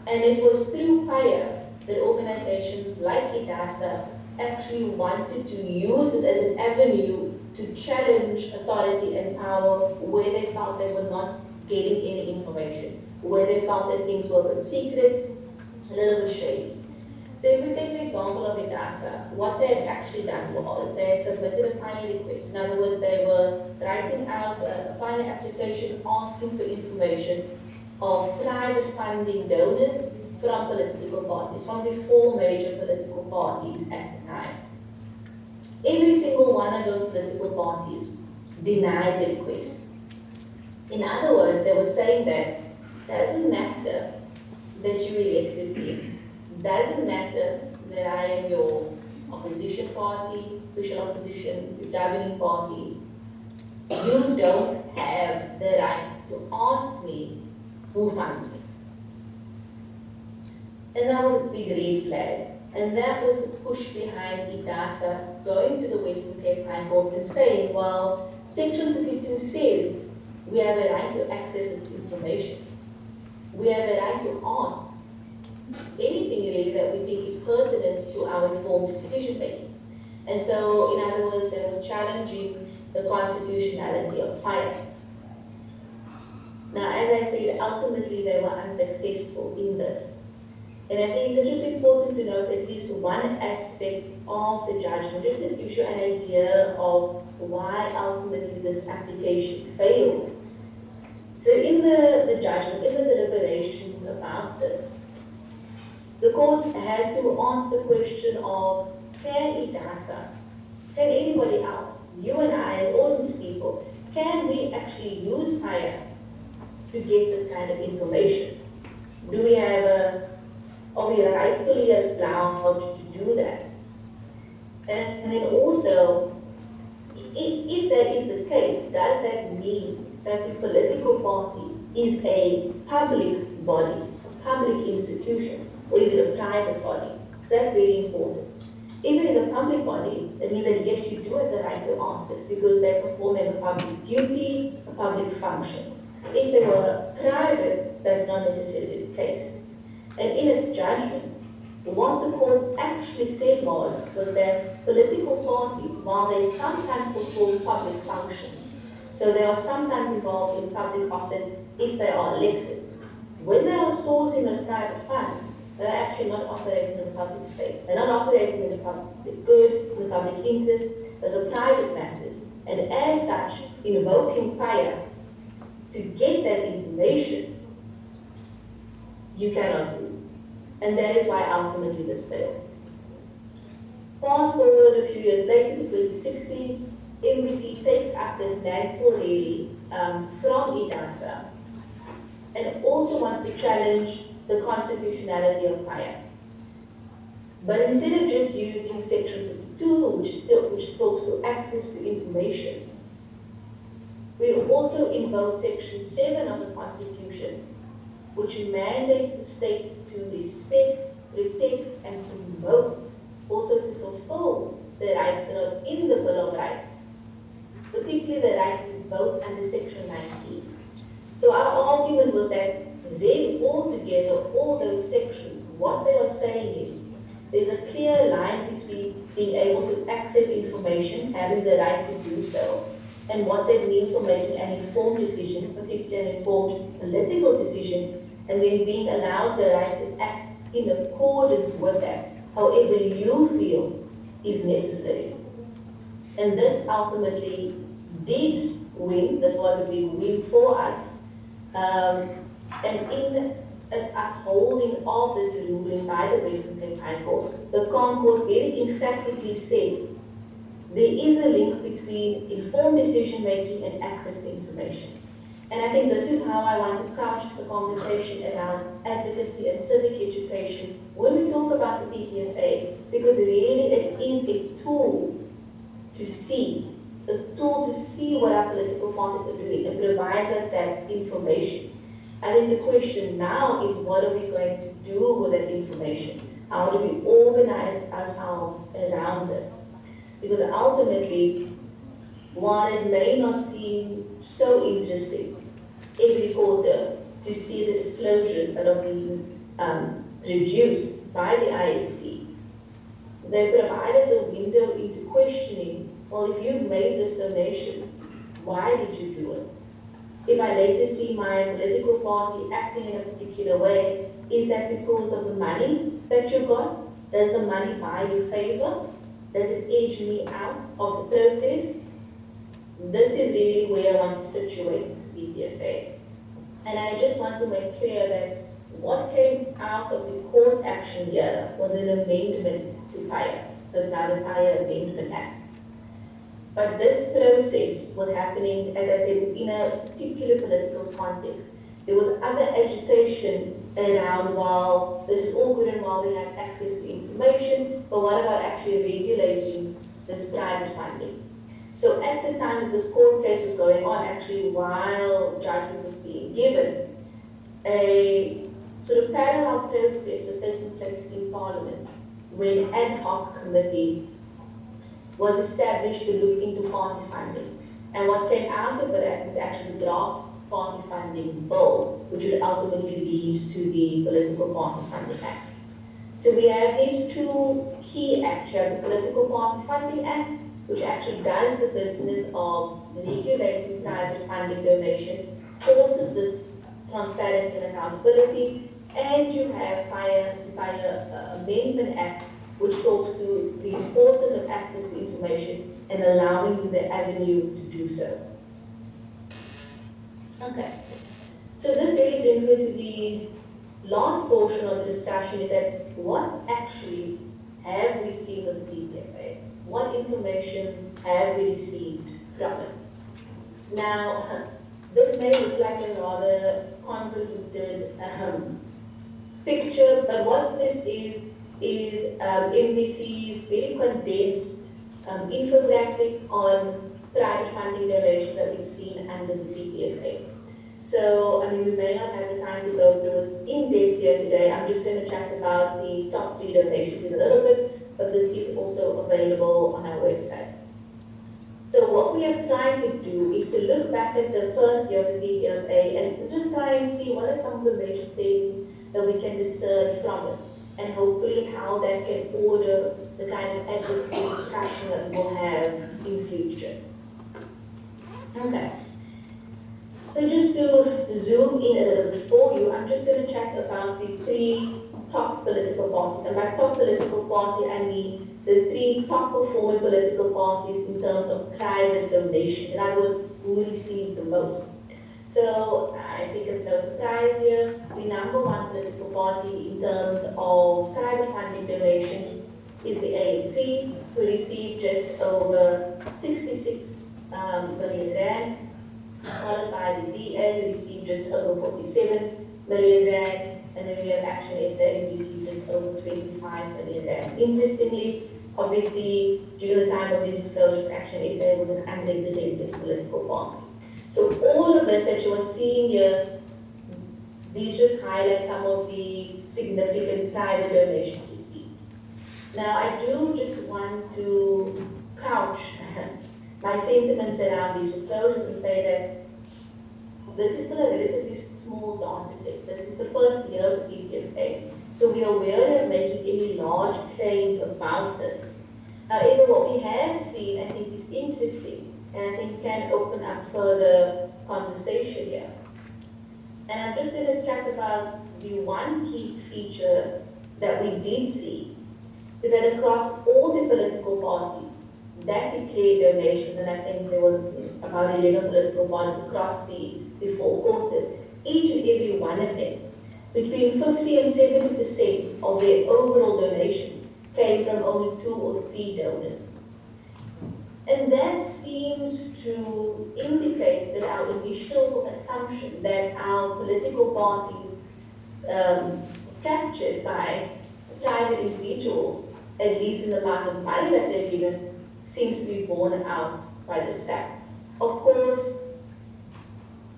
And it was through PIA that organizations like IDASA actually wanted to use this as an avenue to challenge authority and power where they felt they were not getting any information, where they felt that things were secret, a little bit shady. So if we take the example of IDASA, what they had actually done was they had submitted a PIA request. In other words, they were writing out a PIA application asking for information of private funding donors from political parties, from the 4 major political parties at the time. Every single one of those political parties denied the request. In other words, they were saying that doesn't matter that you elected me, doesn't matter that I am your opposition party, official opposition, your governing party, you don't have the right to ask me who funds me. And that was a big red flag. And that was the push behind IDASA going to the Western Cape High Court and saying, well, Section 32 says we have a right to access this information. We have a right to ask anything really that we think is pertinent to our informed decision making. And so, in other words, they were challenging the constitutionality of PIA. Now, as I said, ultimately they were unsuccessful in this. And I think it's just important to note at least one aspect of the judgment, just to give you an idea of why ultimately this application failed. So in the judgment, in the deliberations about this, the court had to answer the question of, can IDASA, can anybody else, you and I as ordinary people, can we actually use PIA to get this kind of information? Do we have a are we rightfully allowed to do that? And then also, if that is the case, does that mean that the political party is a public body, a public institution, or is it a private body? Because that's very important. If it is a public body, that means that yes, you do have the right to ask this because they're performing a public duty, a public function. If they were private, that's not necessarily the case. And in its judgment, what the court actually said was that political parties, while they sometimes perform public functions, so they are sometimes involved in public office if they are elected, when they are sourcing those private funds, they're actually not operating in the public space. They're not operating in the public good, in the public interest. Those are private matters. And as such, invoking fire to get that information, you cannot do. And that is why ultimately this failed. Fast forward a few years later to 2016, MBC takes up this mantle really from IDASA and also wants to challenge the constitutionality of fire. But instead of just using Section 32, which talks to access to information, we also invoke Section 7 of the Constitution, which mandates the state to respect, protect, and promote, also to fulfill the rights that are in the Bill of Rights, particularly the right to vote under Section 19. So our argument was that read all together, all those sections, what they are saying is there's a clear line between being able to access information, having the right to do so, and what that means for making an informed decision, particularly an informed political decision, and then being allowed the right to act in accordance with that, however you feel is necessary. And this ultimately did win. This was a big win for us. And in its upholding of this ruling by the Western Cape High Court, the Crown Court very emphatically said there is a link between informed decision making and access to information. And I think this is how I want to couch the conversation around advocacy and civic education when we talk about the PPFA, because really it is a tool to see what our political parties are doing. It provides us that information. I think the question now is, what are we going to do with that information? How do we organize ourselves around this? Because ultimately, while it may not seem so interesting every quarter to see the disclosures that are being produced by the ISC, they provide us a window into questioning, well, if you've made this donation, why did you do it? If I later see my political party acting in a particular way, is that because of the money that you got? Does the money buy you favor? Does it edge me out of the process? This is really where I want to situate the PPFA. And I just want to make clear that what came out of the court action here was an amendment to FIRE. So it's now the FIRE Amendment Act. But this process was happening, as I said, in a particular political context. There was other agitation around, while this is all good and while we have access to information, but what about actually regulating this private funding? So at the time that this court case was going on, actually while judgment was being given, a sort of parallel process was taking place in Parliament when an ad hoc committee was established to look into party funding. And what came out of that was actually the draft party funding bill, which would ultimately lead to the Political Party Funding Act. So we have these two key acts. You have the Political Party Funding Act, which actually does the business of regulating private funding donation, forces this transparency and accountability, and you have FIRE Amendment Act, which talks to the importance of access to information and allowing you the avenue to do so. Okay, so this really brings me to the last portion of the discussion, is that what actually have we seen with the PPFA? What information have we received from it? Now, this may look like a rather convoluted picture, but what this is MVC's very condensed infographic on private funding donations that we've seen under the PPFA. So, I mean, we may not have the time to go through it in depth here today. I'm just going to chat about the top 3 donations in a little bit, but this is also available on our website. So what we are trying to do is to look back at the first year of the PPFA and just try and see what are some of the major things that we can discern from it, and hopefully how that can order the kind of advocacy discussion that we'll have in future. Okay. So just to zoom in a little bit for you, I'm just going to chat about the 3 top political parties. And by top political party, I mean the 3 top performing political parties in terms of private donation. In other words, who received the most. So I think it's no surprise here. The number 1 political party in terms of private funding donation is the ANC, who received just over 66 million rand, followed by the DA, who received just over 47 million rand, and then we have Action SA, who received just over 25 million rand. Interestingly, obviously, during the time of these disclosures, Action SA was an unrepresented political party. So all of this that you are seeing here, these just highlight some of the significant private donations you see. Now, I do just want to couch my sentiments around these disclosures and say that this is still a relatively small data set. This is the first year of the PPFA, so we are wary of making any large claims about this. However, what we have seen, I think, is interesting, and I think can open up further conversation here. And I'm just going to chat about the one key feature that we did see, is that across all the political parties that declared donations, and I think there was about 11 political parties across the 4 quarters, each and every one of them, between 50 and 70% of their overall donations came from only 2 or 3 donors. And that seems to indicate that our initial assumption that our political parties captured by private individuals, at least in the amount of money that they're given, seems to be borne out by this fact. Of course,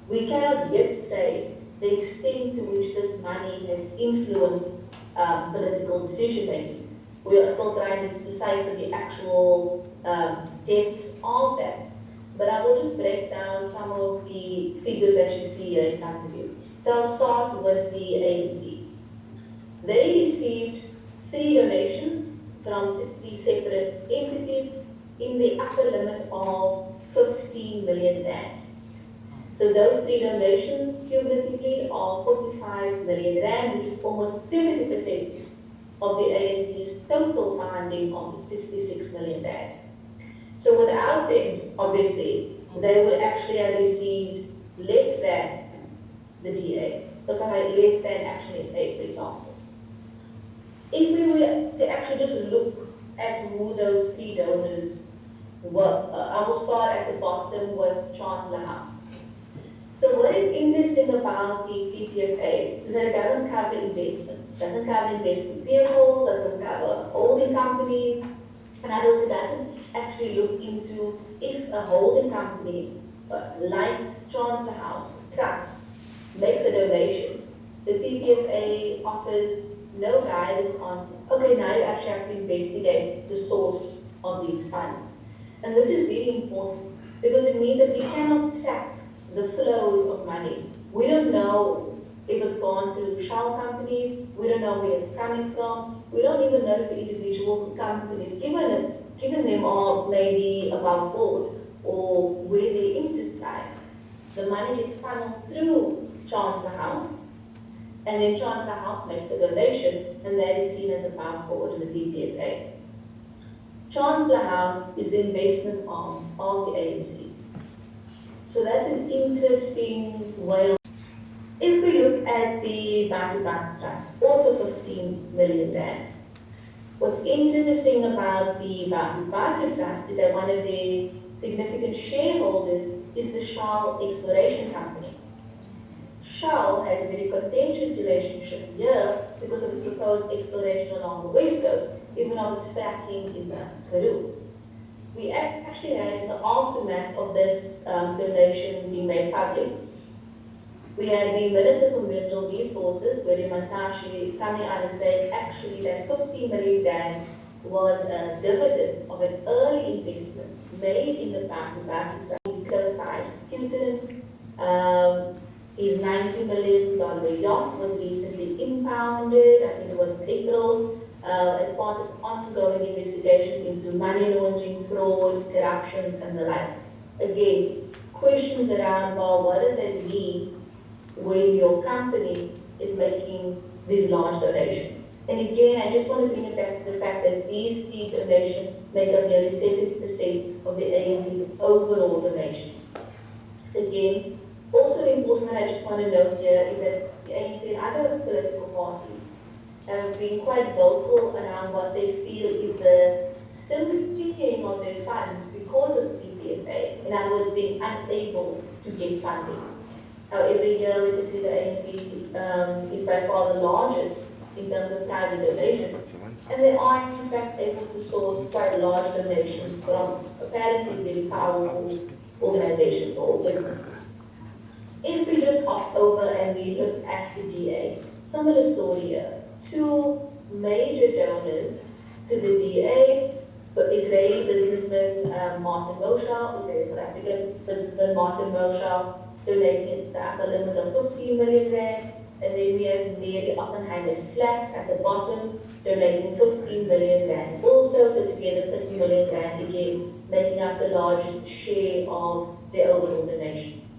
we cannot yet say the extent to which this money has influenced political decision making. We are still trying to decipher the actual depths of that. But I will just break down some of the figures that you see here in front of you. So I'll start with the ANC. They received 3 donations from 3 separate entities in the upper limit of 15 million rand. So those 3 donations cumulatively are 45 million rand, which is almost 70% of the ANC's total funding of 66 million rand. So without them, obviously, they would actually have received less than the DA, or sorry, less than Action SA, for example. If we were to actually just look at who those 3 donors were, I will start at the bottom with Chancellor House. So what is interesting about the PPFA is that it doesn't cover investments, doesn't cover investment vehicles, doesn't cover holding companies. In other words, it doesn't actually look into if a holding company like Chancellor House Trust makes a donation. The PPFA offers no guidance on, okay, now you actually have to investigate the source of these funds. And this is very important because it means that we cannot track the flows of money. We don't know if it's gone through shell companies, we don't know where it's coming from, we don't even know if the individuals and companies given them are maybe above board or where their interests lie. The money gets funneled through Chancellor House, and then Chancellor House makes the donation, and that is seen as above board in the PPFA. Chancellor House is the investment arm of the ANC. So that's an interesting way. If we look at the Bantu Trust, also 15 million rand. What's interesting about the Bantu Trust is that one of the significant shareholders is the Shell Exploration Company. Shell has a very contentious relationship here because of its proposed exploration along the west coast, even of its fracking in the Karoo. We actually had the aftermath of this donation being made public. We had the Minister for Mineral Resources, William Mantashe, coming out and saying actually that 50 million rand was a dividend of an early investment made in the back East Coast by Putin. His $90 million yacht was recently impounded, I think it was in April, as part of ongoing investigations into money laundering, fraud, corruption, and the like. Again, questions around, well, what does that mean when your company is making these large donations? And again, I just want to bring it back to the fact that these three donations make up nearly 70% of the ANC's overall donations. Again, also important that I just want to note here is that the ANC and other political parties have been quite vocal around what they feel is the stymphing of their funds because of the PPFA. In other words, being unable to get funding. Every year we can see the ANC is by far the largest in terms of private donations. And they are in fact able to source quite large donations from apparently very powerful organizations or businesses. If we just hop over and we look at the DA, similar story here. Two major donors to the DA, Israeli businessman Martin Moshal, Israeli South African businessman Martin Moshal, donating the upper limit of 15 million rand. And then we have Mary Oppenheimer Slack at the bottom, donating 15 million rand. Also, so together 50 million rand again, making up the largest share of the overall donations.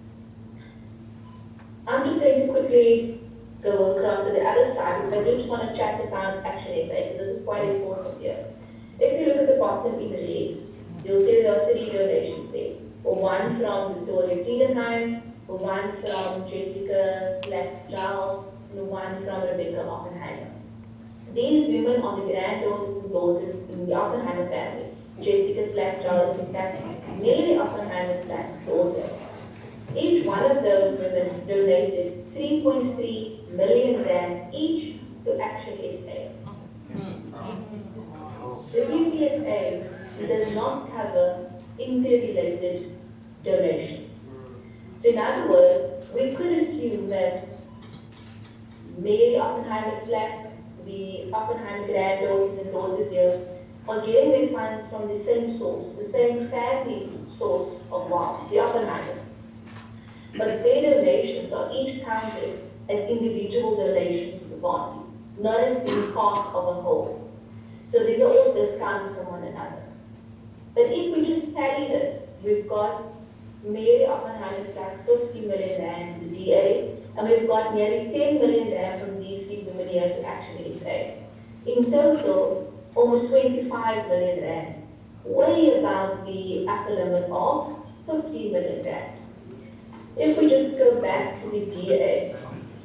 I'm just going to quickly go across to the other side because I do just want to chat about Action SA, because this is quite important here. If you look at the bottom in red, you'll see there are 3 donations there. One from Victoria Friedenheim, one from Jessica Slack-Giles, and one from Rebecca Oppenheimer. These women are the granddaughters and daughters in the Oppenheimer family. Jessica Slack-Giles is in fact Mary Oppenheimer Slack's daughter. Each one of those women donated 3.3 million rand each to Action SA. The PPFA does not cover interrelated donations. So in other words, we could assume that Mary Oppenheimer Slack, the Oppenheimer granddaughters and daughters here, are getting their funds from the same source, the same family source of wealth, the Oppenheimers. But their donations are each counted as individual donations to the party, not as being part of a whole. So these are all discounted from one another. But if we just tally this, we've got Mary Oppenheimer Slack's 50 million rand to the DA, and we've got nearly 10 million rand from these 3 women here to Action SA. In total, almost 25 million rand, way above the upper limit of 15 million rand. If we just go back to the DA,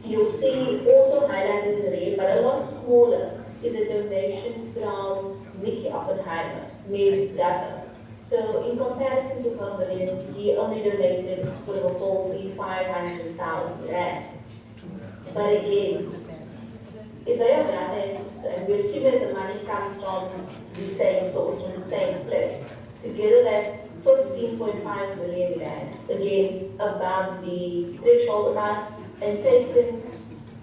you'll see also highlighted in red, but a lot smaller, is a donation from Mickey Oppenheimer, Mary's brother. So in comparison to her millions, he only donated sort of a paltry 500,000 rand. But again, if they are brother and sister, and we assume that the money comes from the same source, from the same place, together that's 15.5 million rand, again above the threshold amount, and taken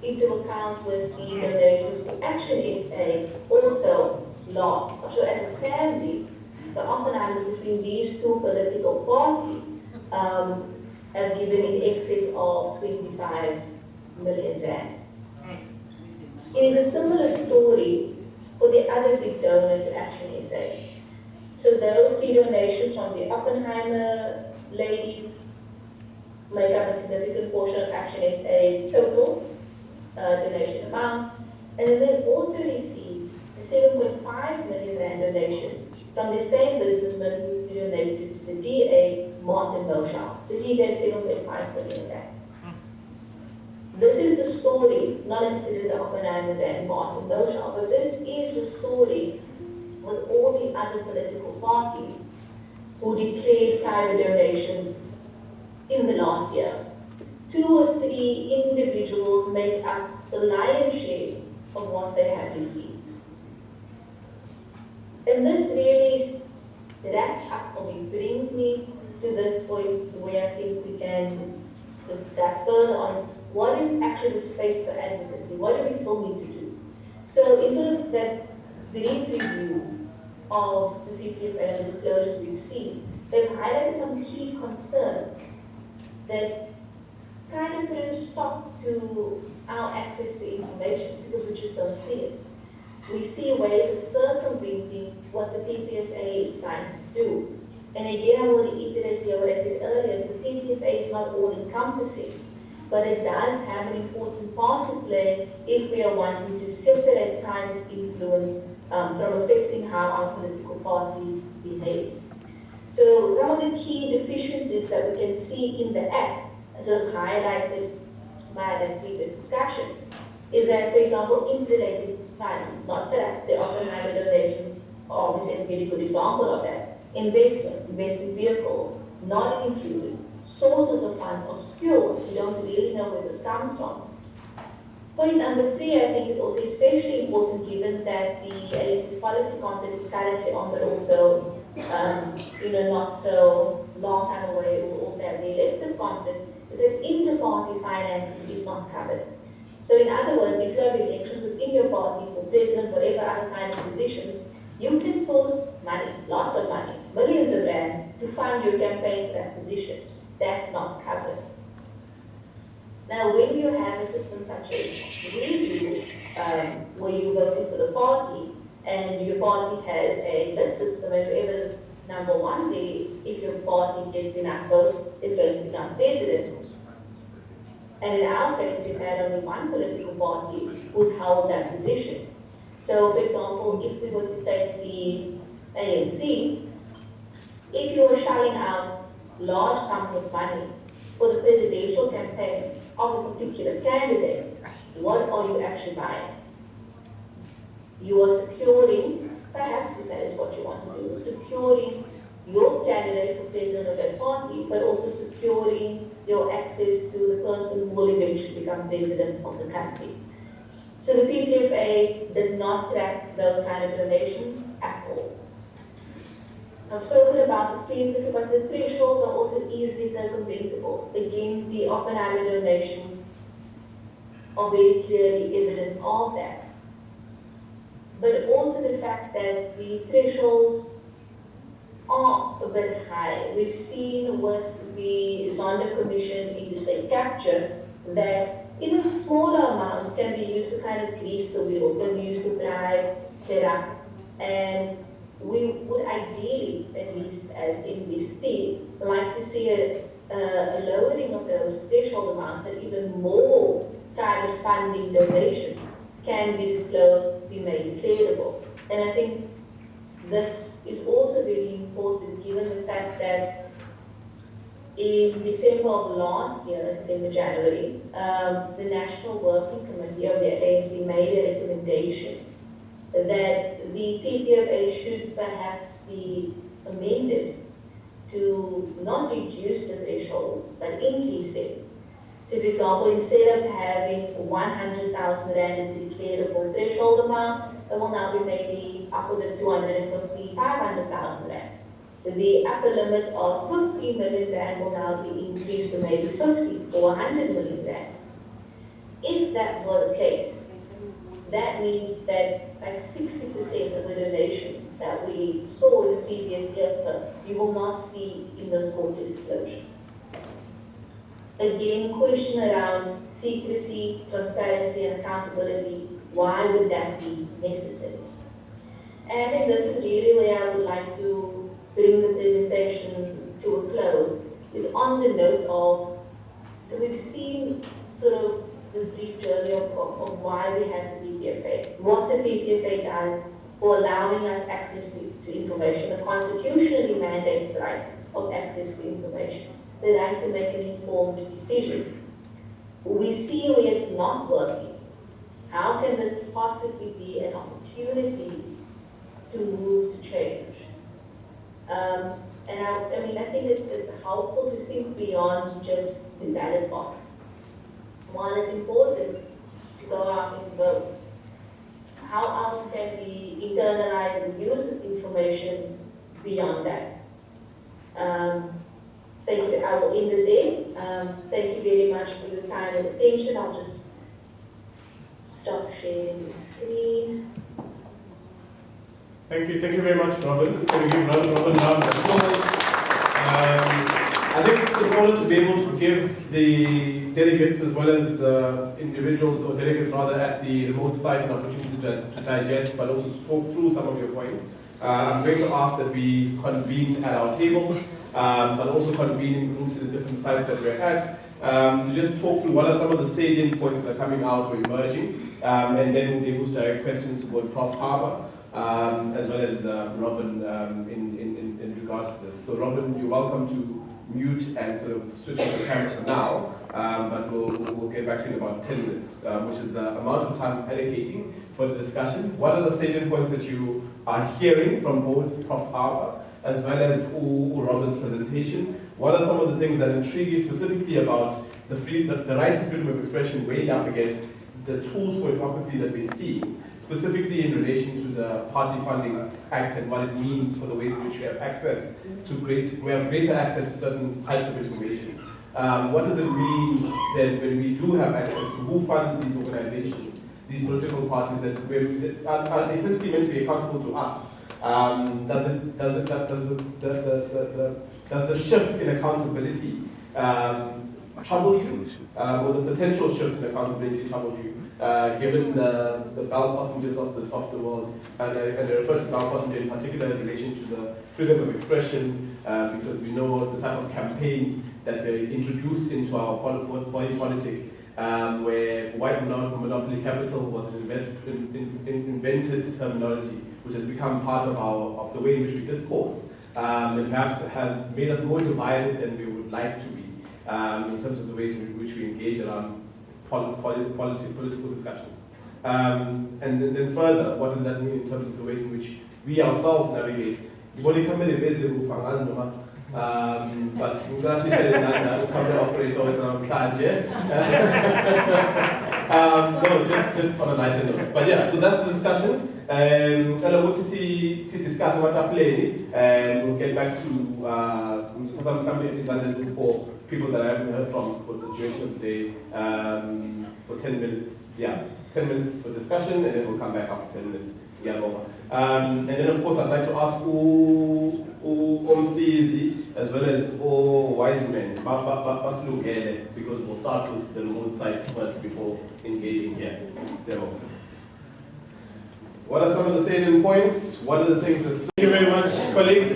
into account with the donations to Action SA, also large. So as a family, the Oppenheimers between these 2 political parties have given in excess of 25 million rand. It is a similar story for the other big donor to Action SA. So those 3 donations from the Oppenheimer ladies make up a significant portion of Action SA's total donation amount. And then they also received a 7.5 million rand donation from the same businessman who donated to the DA, Martin Moshal. So he gave 7.5 million rand. This is the story, not necessarily the Oppenheimers and Martin Moshal, but this is the story with all the other political parties who declared private donations in the last year 2 or 3 individuals make up the lion's share of what they have received. And this really wraps up for me, brings me to this point where I think we can discuss further on what is actually the space for advocacy, what do we still need to do. So in sort of that brief review of the PPFA and the disclosures we've seen, they've highlighted some key concerns that kind of put a stop to our access to information because we just don't see it. We see ways of circumventing what the PPFA is trying to do. And again, I will reiterate here what I said earlier, the PPFA is not all-encompassing, but it does have an important part to play if we are wanting to separate private influence from affecting how our political parties behave. So some of the key deficiencies that we can see in the Act, sort of highlighted by that previous discussion, is that, for example, interrelated funds, not that the Oppenheimer donations are obviously a very good example of that. Investment vehicles, not included. Sources of funds obscure, we don't really know where this comes from. Point number 3, I think, is also especially important given that the elected policy conference is currently on, but also in a not so long time away, we will also have the elected conference, is that inter-party financing is not covered. So in other words, if you have elections within your party for president, whatever other kind of positions, you can source money, lots of money, millions of rands, to fund your campaign for that position. That's not covered. Now, when you have a system such as we do, where you voted for the party, and your party has a list system, and whoever's number 1 there, if your party gets enough votes, is going to become president. And in our case, we've had only one political party who's held that position. So, for example, if we were to take the ANC, if you were shelling out large sums of money for the presidential campaign of a particular candidate, what are you actually buying? You are securing, perhaps if that is what you want to do, securing your candidate for president of that party, but also securing your access to the person who will eventually become president of the country. So the PPFA does not track those kind of donations at all. I've spoken about this previously, but the thresholds are also easily circumventable. Again, the Oppenheimer donations are very clearly evidence of that. But also the fact that the thresholds are a bit high. We've seen with the Zondo Commission interstate capture that even smaller amounts can be used to kind of grease the wheels, can be used to bribe, corrupt, and we would ideally, at least as in this team, like to see a lowering of those threshold amounts, that even more private funding donations can be disclosed, be made declarable. And I think this is also very important given the fact that in December of last year, December, January, the National Working Committee of the ANC made a recommendation that the PPFA should perhaps be amended to not reduce the thresholds, but increase them. So, for example, instead of having 100,000 rand as the declarable threshold amount, it will now be maybe upwards of 250, 500,000 rand. The upper limit of 50 million rand will now be increased to maybe 50 or 100 million rand. If that were the case, that means that like 60% of the donations that we saw in the previous year, you will not see in those quarterly disclosures. Again, question around secrecy, transparency, and accountability. Why would that be necessary? And I think this is really where I would like to bring the presentation to a close, is on the note of, so we've seen sort of this brief journey of why we have the PPFA, what the PPFA does for allowing us access to information, a constitutionally mandated right of access to information, the right to make an informed decision. We see where it's not working. How can this possibly be an opportunity to move to change? And I think it's helpful to think beyond just the ballot box. while it's important to go out and vote, how else can we internalize and use this information beyond that? Thank you. I will end it there. Thank you very much for your time and attention. I'll just stop sharing the screen. Thank you very much, Robin. Can we give Robin round of applause? I think in order to be able to give the delegates as well as the individuals or delegates rather at the remote site an opportunity to digest but also talk through some of your points, I'm going to ask that we convene at our tables, but also convene in groups at the different sites that we're at, to just talk through what are some of the salient points that are coming out or emerging, and then we'll be able to direct questions to both Prof. Harbour as well as Robin in regards to this. So Robin, you're welcome to mute and sort of switch off the camera for now, but we'll get back to you in about 10 minutes, which is the amount of time allocating for the discussion. What are the salient points that you are hearing from both Prof. Harbour as well as Robin's presentation? What are some of the things that intrigue you specifically about the right to freedom of expression weighed up against the tools for democracy that we see, specifically in relation to the Party Funding Act and what it means for the ways in which we have access to greater access to certain types of information. What does it mean that when we do have access to who funds these organizations, these political parties that are essentially meant to be accountable to us? Does the shift in accountability trouble you, or the potential shift in accountability trouble you, given the Bell Pottingers of the world, and I refer to Bell Pottinger in particular in relation to the freedom of expression, because we know the type of campaign that they introduced into our body politic, where white monopoly capital was an invented terminology, which has become part of the way in which we discourse, and perhaps has made us more divided than we would like to be, in terms of the ways in which we engage around political discussions. And then further, what does that mean in terms of the ways in which we ourselves navigate? But no, just on a lighter note. But yeah, so that's the discussion. I want to see discuss about that later, and we'll get back to some for people that I haven't heard from for the duration of the day, for 10 minutes. Yeah, 10 minutes for discussion, and then we'll come back after 10 minutes. Yeah, and then of course I'd like to ask who OMCZ as well as all wise men, because we'll start with the remote sites first before engaging here. So, what are some of the salient points? What are the things that... Thank you very much, colleagues.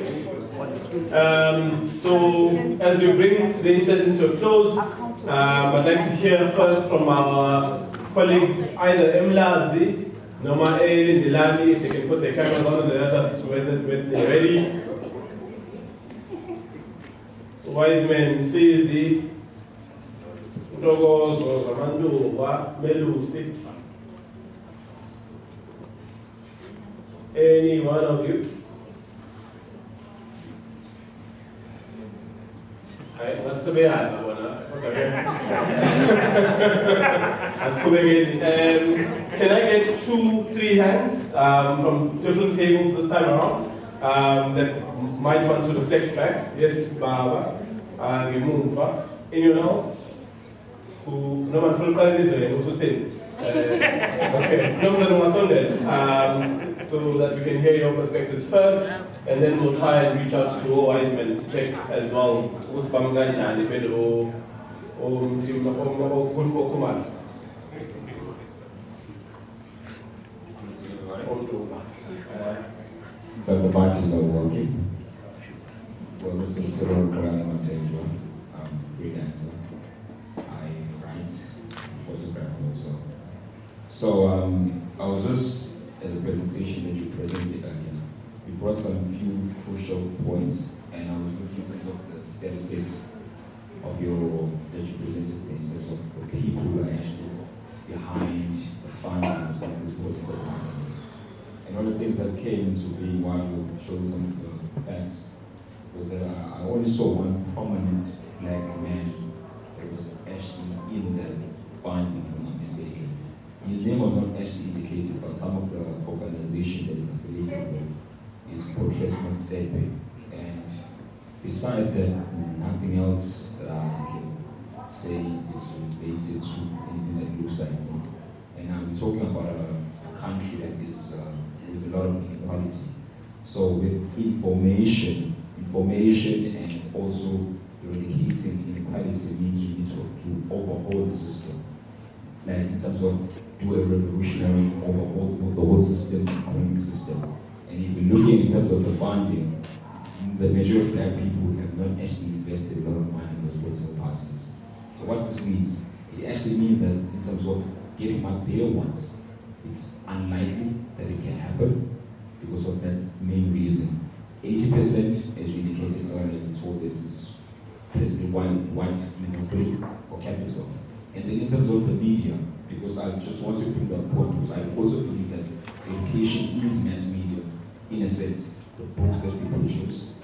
So, as we bring today's session to a close, I'd like to hear first from our colleagues, either Emla, Noma Ailin, Dilani, if they can put their cameras on and let us when they're ready. Wise men, CZ, Dogos, Rosamandu, Melu, 6. Any one of you? What's the bad can I get 2-3 hands from different tables this time around that might want to reflect back? Yes, Baba. Anyone else? Who no one from Kalisway also say. Okay, so that we can hear your perspectives first, and then we'll try and reach out to all wise men to check as well. But the mic is not working. Well, this is Cyril Karanimatenjwa. I'm a freelancer. I write, photograph also. So I was just, as a presentation that you presented earlier, you brought some few crucial points, and I was looking at some of the statistics of your, that you presented in terms of the people who are actually behind the funding of some of these political parties. And one of the things that came into being while you showed some of the facts was that I only saw one prominent black man that was actually in the funding, if I'm not mistaken. His name was not actually indicated, but some of the organization that is affiliated with is Potresmo Tsepe. And besides that, nothing else that I can say is related to anything that looks like me. And now we're talking about a country that is with a lot of inequality. So with information and also eradicating inequality means we need to overhaul the system. Like in terms of do a revolutionary overhaul the whole system, the economic system. And if you're looking in terms of the funding, the majority of black people have not actually invested a lot of money in those political parties. So what this means, it actually means that in terms of getting what they want, it's unlikely that it can happen because of that main reason. 80%, as you indicated earlier, told this is basically white monopoly or capital. And then in terms of the media, because I just want to bring that point, because I also believe that education is mass media, in a sense, the books that we produce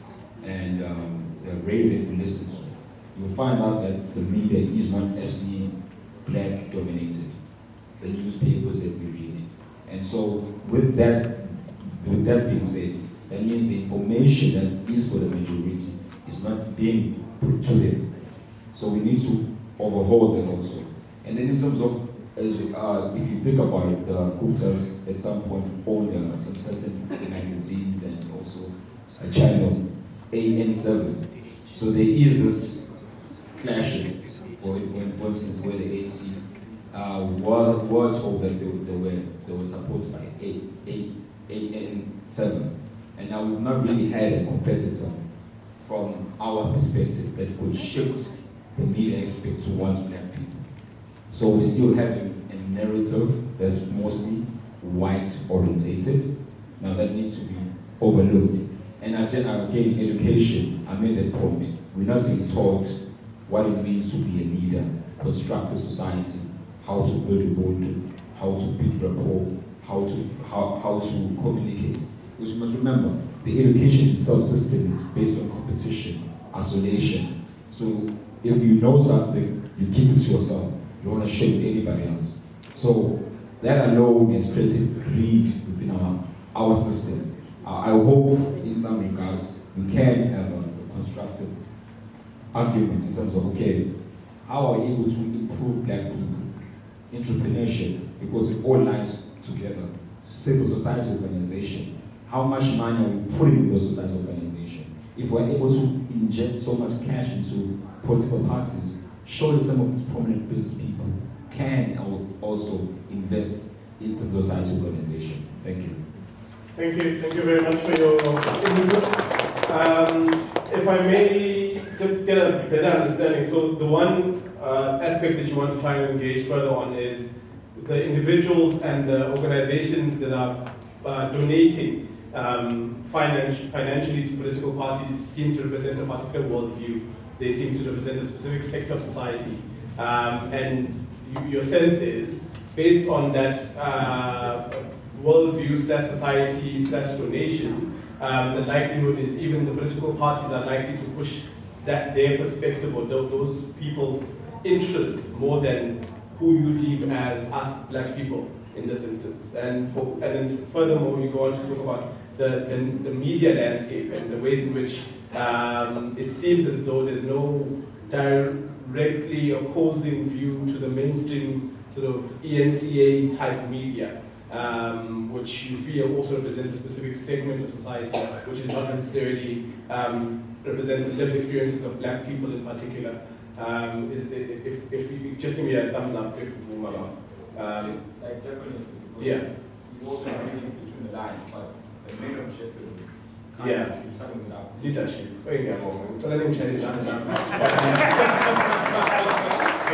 and the radio that we listen to. You'll find out that the media is not actually black dominated, the newspapers that we read. And so with that being said, that means the information that is for the majority is not being put to them. So we need to overhaul that also. And then in terms of, if you think about it, the Guptas at some point owned some certain magazines and also a channel, AN7. So there is this clashing, for instance, where the AC were told that they were supported by AN7. And now we've not really had a competitor from our perspective that could shift the media aspect towards black people. So we still have a narrative that's mostly white orientated. Now that needs to be overlooked. And again, education, I made that point. We're not being taught what it means to be a leader, construct a society, how to build a bond, how to build rapport, how to communicate. Because you must remember, the education itself system is based on competition, isolation. So if you know something, you keep it to yourself. You don't want to share with anybody else. So that alone has created greed within our system. I hope in some regards we can have a constructive argument in terms of, okay, how are we able to improve black people? Entrepreneurship, because it all lies together. Civil society organization. How much money are we putting in those society organizations? If we're able to inject so much cash into political parties, surely some of these prominent business people can also invest in civil society organization. Thank you. Thank you very much for your input. If I may just get a better understanding, so the one aspect that you want to try and engage further on is the individuals and the organizations that are donating financially to political parties seem to represent a particular worldview. They seem to represent a specific sector of society. And your sense is, based on that worldview / society / donation, the likelihood is even the political parties are likely to push their perspective or those people's interests more than who you deem as us black people in this instance. And then furthermore, we go on to talk about the media landscape and the ways in which it seems as though there's no directly opposing view to the mainstream sort of ENCA type media, which you feel also represents a specific segment of society, which is not necessarily represent the lived experiences of black people in particular. If you just give me a thumbs up if you move along. Like definitely, because yeah. You also reading between the lines, but the main objective is yeah. summing it up. Leadership. All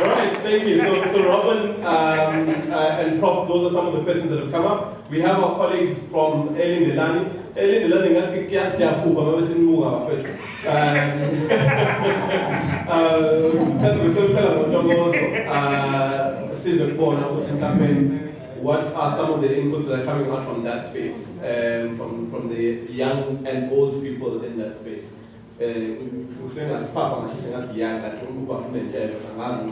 right, thank you. So Robin and Prof, those are some of the questions that have come up. We have our colleagues from Elin Delani. Elin Delani, I think, yes, yeah, I've never seen more of it. What are some of the inputs that are coming out from that space, from the young and old people in that space? Papa mashisa ngathi yanga kanti ukuba afune intshelo angazi.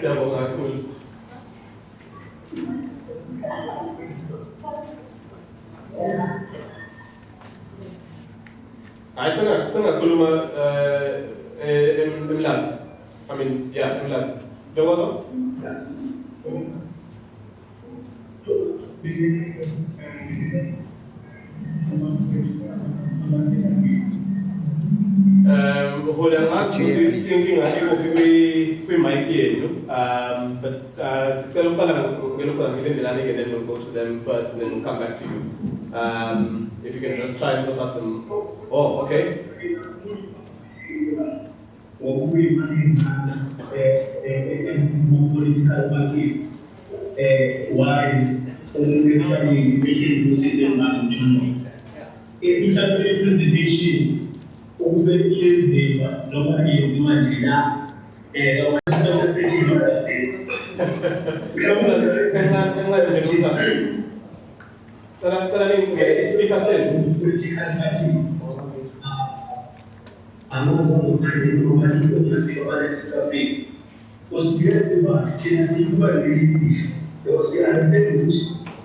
Siyabonga kakhulu. Hayi sengakhuluma emlazi. I mean, yeah, emlazi. Lokho thinking mic yenu, but sicela uqala ngelendelana and then we'll go to them first and then we'll come back to you. If you can just try and sort out them. Oh, okay. Political parties, why only making decision management. If you have a presentation, over years, nobody is doing that. Political parties. Amazon nobody knows about this topic. Os grandes tinha sido ali, eu sei a receita,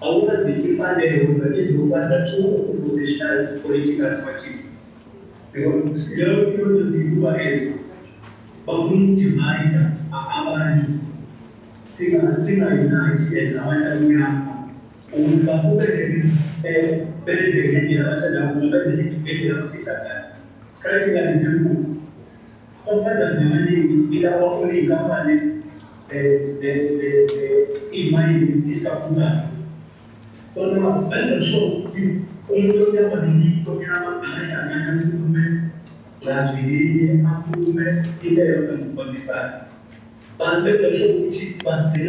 algumas eles vão dar tudo você está política ativa. Eu se eu não sigo a isso, vamos demais a abaixo. Siga United é a outra linha. Os papéis que a nossa da rua vai ser que a nossa cidade. Cara se garantiu. Ila wakuli kama ni imani isakuza. So na bado show umtoka madini kwa anashangana kume rasmi akume ile yote kabisa. Bado show kichi basi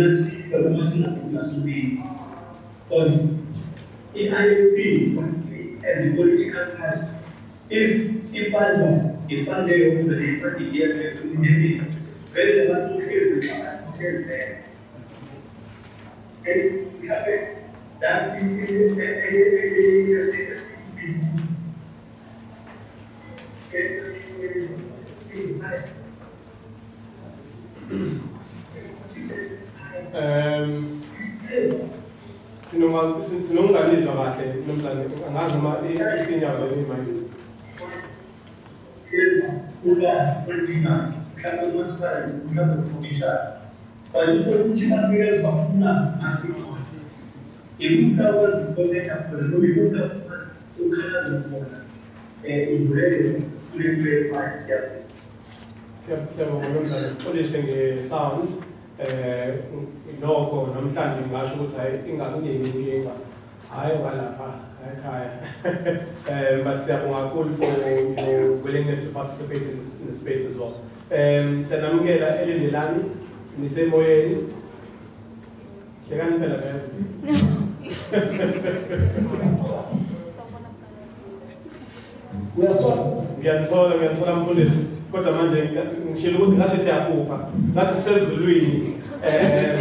kama sina kunasubiri. Because in IUP as a political party, if Sunday over the day, Sunday here, very much face there. And we have it. That's the sinongalizwa kahle nomhlanje angazi noma isinyawo imali. Sound nokho namhlanje ngisho ukuthi hayi ingakungenye inkinga hayi walapha ekhaya. But siyabonga kakhulu for your willingness to participate in the space as well. Senamukela elindelani nisemoyeni. Hlekani phela guys. Ngiyathola mfundisi kodwa manje ngishilo ukuthi ngathi siyaphupha ngathi sisezulwini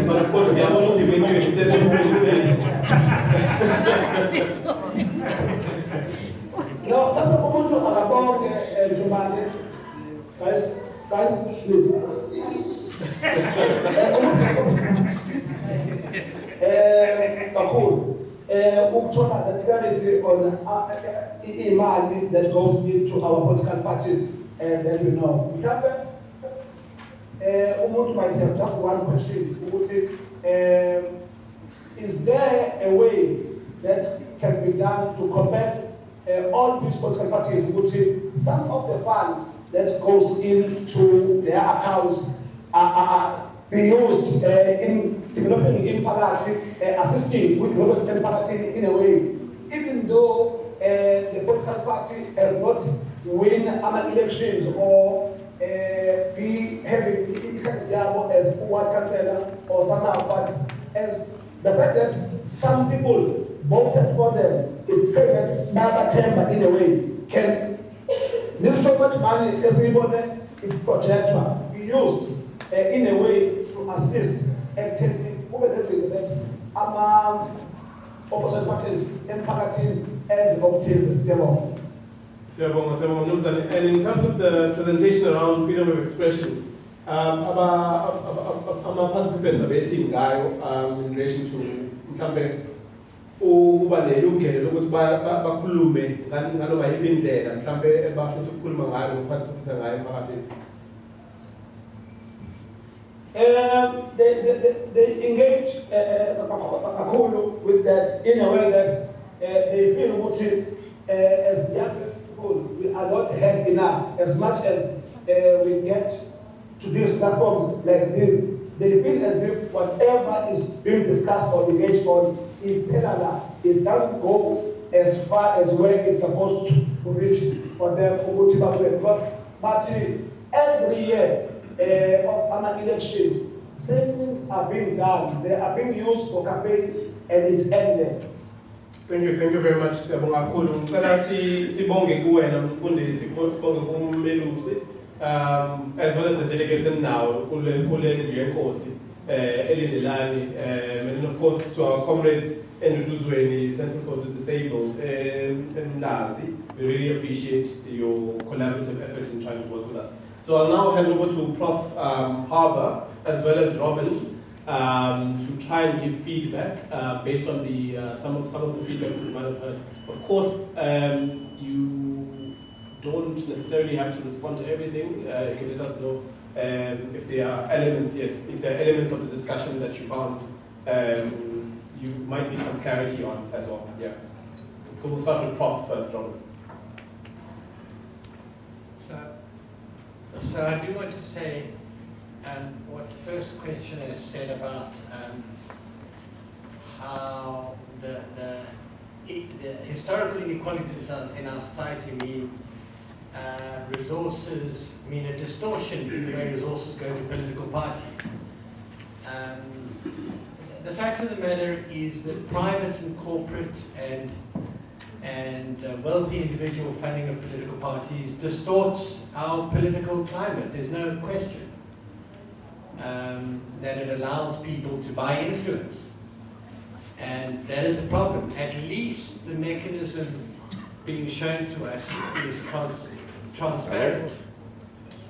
but of course ngiyabona ukuthi vele sisezulwini. No, that's the moment of Jumane. Guys, please. Cool. Ukuthola the clarity on imali that goes into our political parties, and then you know. Umuntu might have just one question. Is there a way that can be done to combat all these political parties? Some of the funds that goes into their accounts are being used in developing impact, assisting with development impact in a way, even though the political party has not win elections or be having as one councillor or somehow, but as the fact that some people voted for them, it's said that Baba Temba in a way can this so much money is it's projector be used in a way to assist and that among opposite parties, impacting and opportunities. And in terms of the presentation around freedom of expression, participants are betting in relation to mhlambe ukuba nelungelo lokuthi bakhulume nganoma yiphi indlela mhlambe bafisa ukukhuluma ngayo ngokuparticipate ngayo emphakathini. They engage with that in a way that they feel as young people we are not had enough. As much as we get to these platforms like this, they feel as if whatever is being discussed or engaged on is parallel. It doesn't go as far as where it's supposed to reach for them. But every year of our elections, same things are being done. They are being used for campaigns and it's ended. Thank you very much. Siyabonga kakhulu. Ngicela sibonge kuwena mfundisi, sibonge kumelusi, as well as the delegates now kule yenkosi elindelani, and of course to our comrades Enduduzweni, Center for the Disabled, and Lazi. We really appreciate your collaborative efforts in trying to work with us. So I'll now hand over to Prof. Harbour as well as Robin to try and give feedback based on the some of the feedback we might have heard. Of course, you don't necessarily have to respond to everything. You can let us know if there are elements. Yes, if there are elements of the discussion that you found you might need some clarity on as well. Yeah. So we'll start with Prof first, Robin. So I do want to say what the first questioner said about how the historical inequalities in our society mean resources, mean a distortion in the way resources go to political parties. The fact of the matter is that private and corporate and wealthy individual funding of political parties distorts our political climate. There's no question that it allows people to buy influence. And that is a problem. At least the mechanism being shown to us is transparent.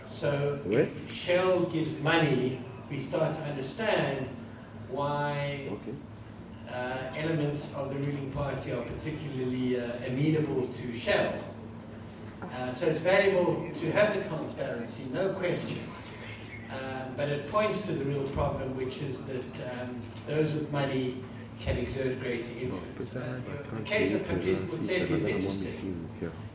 So if Shell gives money, we start to understand why elements of the ruling party are particularly amenable to Shell. So it's valuable to have the transparency, no question. But it points to the real problem, which is that those with money can exert greater influence. The case of Patrice Motsepe is interesting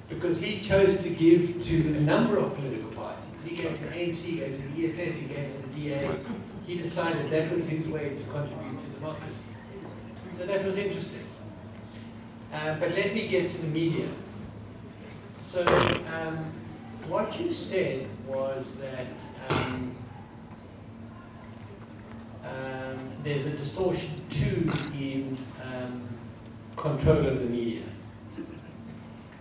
because he chose to give to a number of political parties. He gave to the ANC, he gave to the EFF, he gave to the DA. He decided that was his way to contribute to democracy. So that was interesting. But let me get to the media. So what you said was that there's a distortion too in control of the media.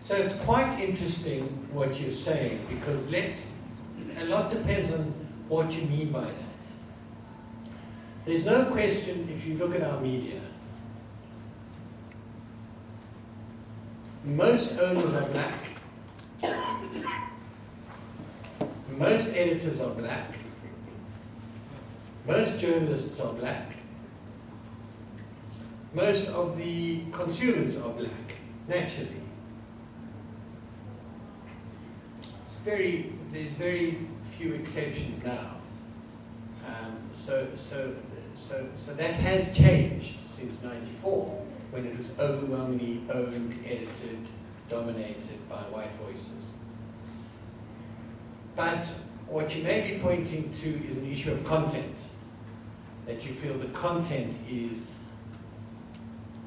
So it's quite interesting what you're saying, because a lot depends on what you mean by that. There's no question, if you look at our media, most owners are black, most editors are black, most journalists are black, most of the consumers are black, naturally. There's very few exceptions now. So that has changed since '94, when it was overwhelmingly owned, edited, dominated by white voices. But what you may be pointing to is an issue of content, that you feel the content is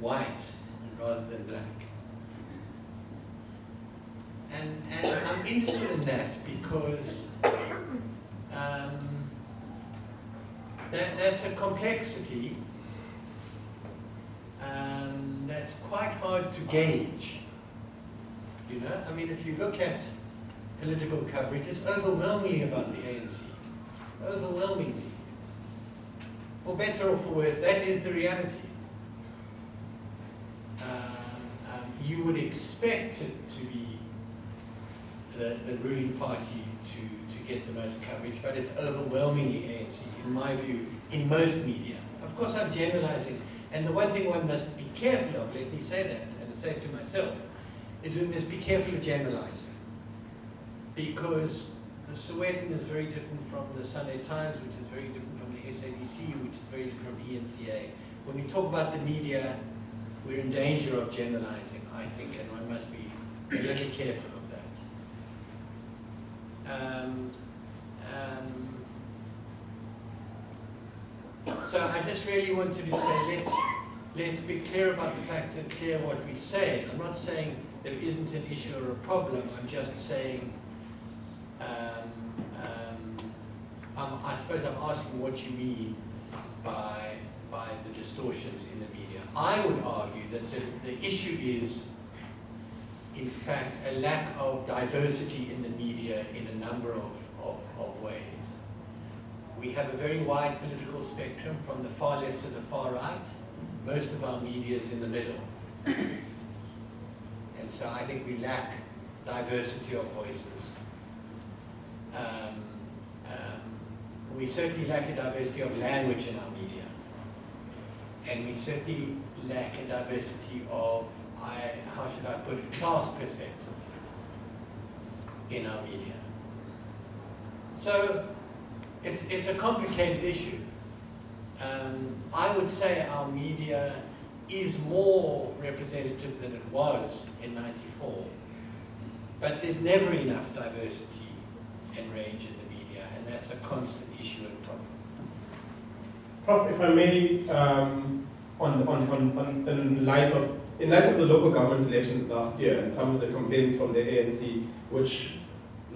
white rather than black. And I'm interested in that because that's a complexity that's quite hard to gauge. You know, I mean, if you look at political coverage, it's overwhelmingly about the ANC. Overwhelmingly. For better or for worse, that is the reality. You would expect it to be the ruling party to get the most coverage, but it's overwhelmingly ANC, in my view, in most media. Of course, I'm generalizing, and the one thing one must be careful of, let me say that, and say it to myself, is we must be careful of generalizing. Because the Sowetan is very different from the Sunday Times, which is very different from the SABC, which is very different from ENCA. When we talk about the media, we're in danger of generalizing, I think, and one must be a little careful of that. So I just really wanted to say, let's be clear about the facts and clear what we say. I'm not saying there isn't an issue or a problem. I'm just saying, I suppose I'm asking what you mean by the distortions in the media. I would argue that the issue is, in fact, a lack of diversity in the media in a number of ways. We have a very wide political spectrum from the far left to the far right. Most of our media is in the middle. And so I think we lack diversity of voices. We certainly lack a diversity of language in our media. And we certainly lack a diversity of, how should I put it, class perspective in our media. So it's a complicated issue. I would say our media is more representative than it was in '94, but there's never enough diversity and range in the media, and that's a constant issue and problem. Prof, if I may, in light of the local government elections last year and some of the complaints from the ANC, which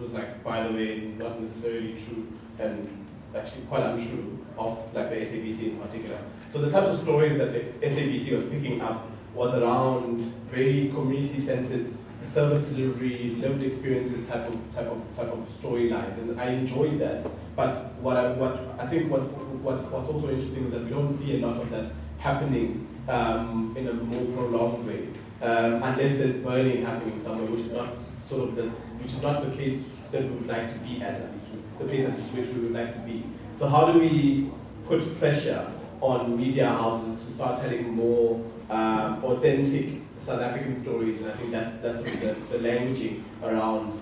was like, by the way, not necessarily true and actually quite untrue, of like the SABC in particular. So the types of stories that the SABC was picking up was around very community-centered service delivery, lived experiences type of storylines, and I enjoyed that. But what I think what's also interesting is that we don't see a lot of that happening in a more prolonged way, unless there's burning happening somewhere, which is not the case that we would like to be at least the place at which we would like to be. So how do we put pressure on media houses to start telling more authentic South African stories? And I think that's the languaging around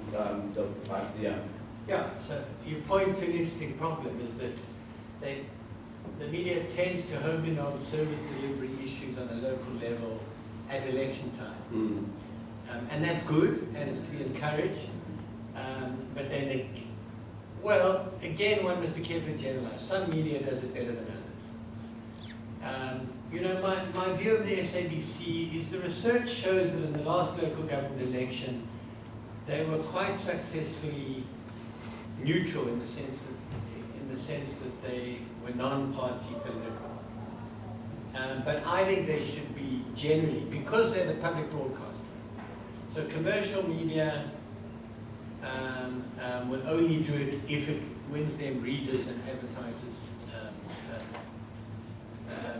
Yeah, so you point to an interesting problem is that the media tends to home in on service delivery issues on a local level at election time. And that's good, and it's to be encouraged. But then, again, one must be careful to generalize. Some media does it better than others. My view of the SABC is the research shows that in the last local government election, they were quite successfully neutral in the sense that they were non-party political. But I think they should be generally, because they're the public broadcaster. So commercial media will only do it if it wins them readers and advertisers.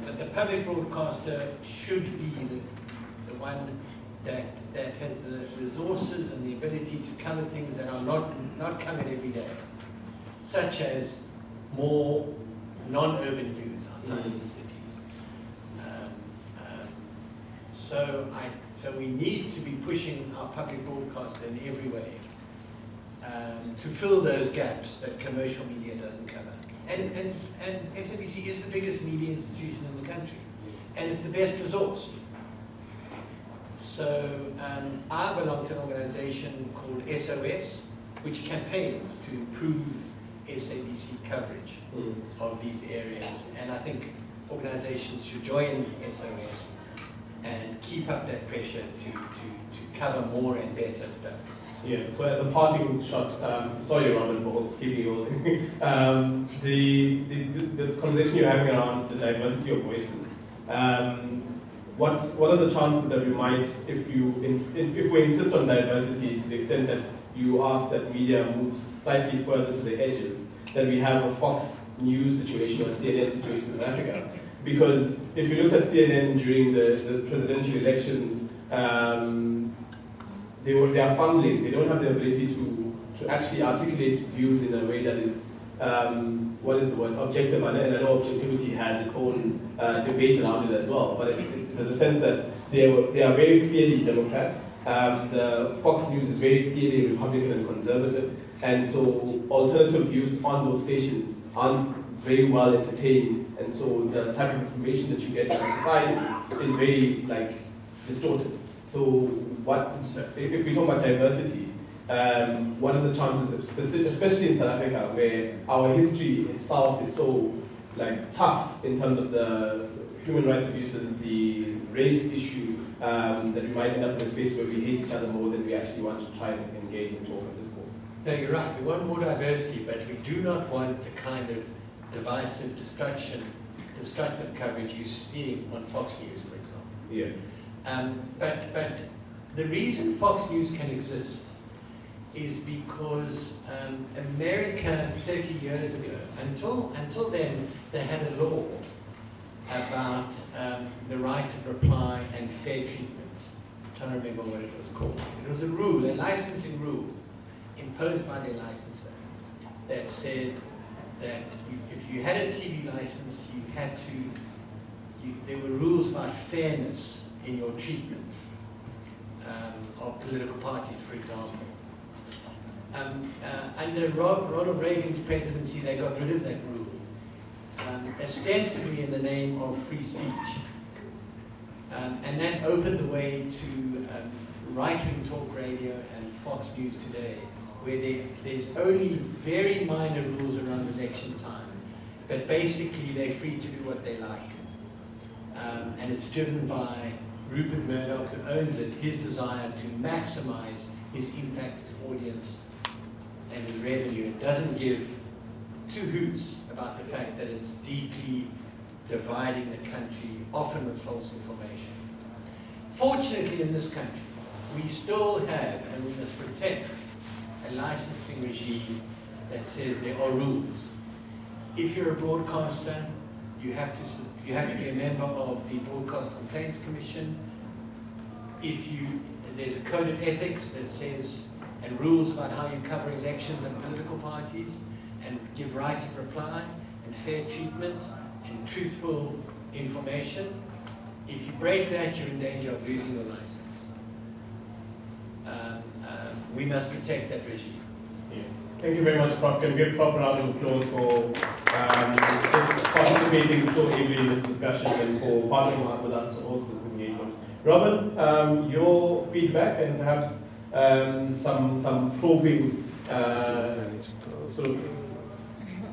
But the public broadcaster should be the one that has the resources and the ability to cover things that are not covered every day, such as more non-urban news outside of the cities. So we need to be pushing our public broadcaster in every way to fill those gaps that commercial media doesn't cover. And SABC is the biggest media institution in the country, and it's the best resource. So I belong to an organization called SOS, which campaigns to improve SABC coverage of these areas. And I think organizations should join SOS and keep up that pressure to cover more and better stuff. Yeah, so as a parting shot, sorry Robin for keeping you all the conversation you're having around the diversity of voices, what are the chances that we might, if we insist on diversity to the extent that you ask that media moves slightly further to the edges, that we have a Fox News situation or a CNN situation in South Africa? Because if you looked at CNN during the presidential elections, they are fumbling. They don't have the ability to actually articulate views in a way that is, what is the word, objective. And I know objectivity has its own debate around it as well, but there's a sense that they are very clearly Democrat. The Fox News is very clearly Republican and conservative, and so alternative views on those stations aren't very well entertained, and so the type of information that you get in society is very distorted. So if we talk about diversity, what are the chances, especially in South Africa, where our history itself is so tough in terms of the human rights abuses, the race issue, that we might end up in a space where we hate each other more than we actually want to try and engage and talk and discourse. No, you're right. We want more diversity, but we do not want the kind of divisive, destructive coverage you see on Fox News, for example. Yeah. But the reason Fox News can exist is because America 30 years ago, until then, they had a law about the right of reply and fair treatment. I'm trying to remember what it was called. It was a rule, a licensing rule, imposed by their licensor, that said that if you had a TV license, there were rules about fairness in your treatment of political parties, for example. Under Ronald Reagan's presidency, they got rid of that rule, ostensibly in the name of free speech. And that opened the way to right-wing talk radio and Fox News today, where there's only very minor rules around election time, but basically they're free to do what they like. And it's driven by Rupert Murdoch, who owns it, his desire to maximize his impact, his audience, and his revenue. It doesn't give two hoots about the fact that it's deeply dividing the country, often with false information. Fortunately, in this country, we still have, and we must protect, a licensing regime that says there are rules. If you're a broadcaster, you have to be a member of the Broadcast Complaints Commission. There's a code of ethics that says, and rules about how you cover elections and political parties, and give right of reply, and fair treatment, and truthful information. If you break that, you're in danger of losing your license. We must protect that regime. Yeah. Thank you very much, Prof. Can we give Prof a round of applause for participating so ably in this discussion and for partnering up with us to host this engagement. Robin, your feedback and perhaps some probing, sort of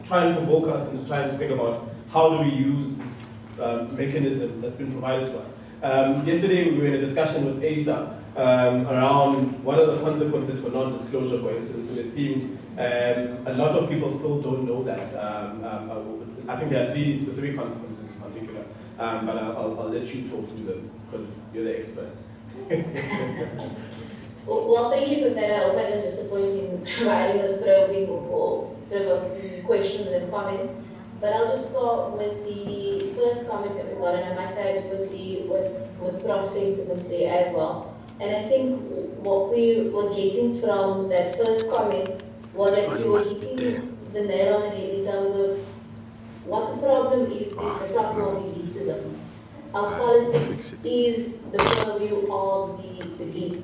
try and provoke us into trying to think about how do we use this mechanism that's been provided to us. Yesterday we were in a discussion with ASA around what are the consequences for non-disclosure, for instance, and it seemed a lot of people still don't know that. I think there are 3 specific consequences in particular, but I'll let you talk to those because you're the expert. Well, thank you for that. I hope I didn't disappoint in providing us probing or provoking questions and comments. But I'll just start with the first comment that we got, and I must say it with Prof sentiments there as well. And I think what we were getting from that first comment was that we were hitting the nail on the head in terms of what the problem is the problem of elitism. Our politics is the purview of the elite.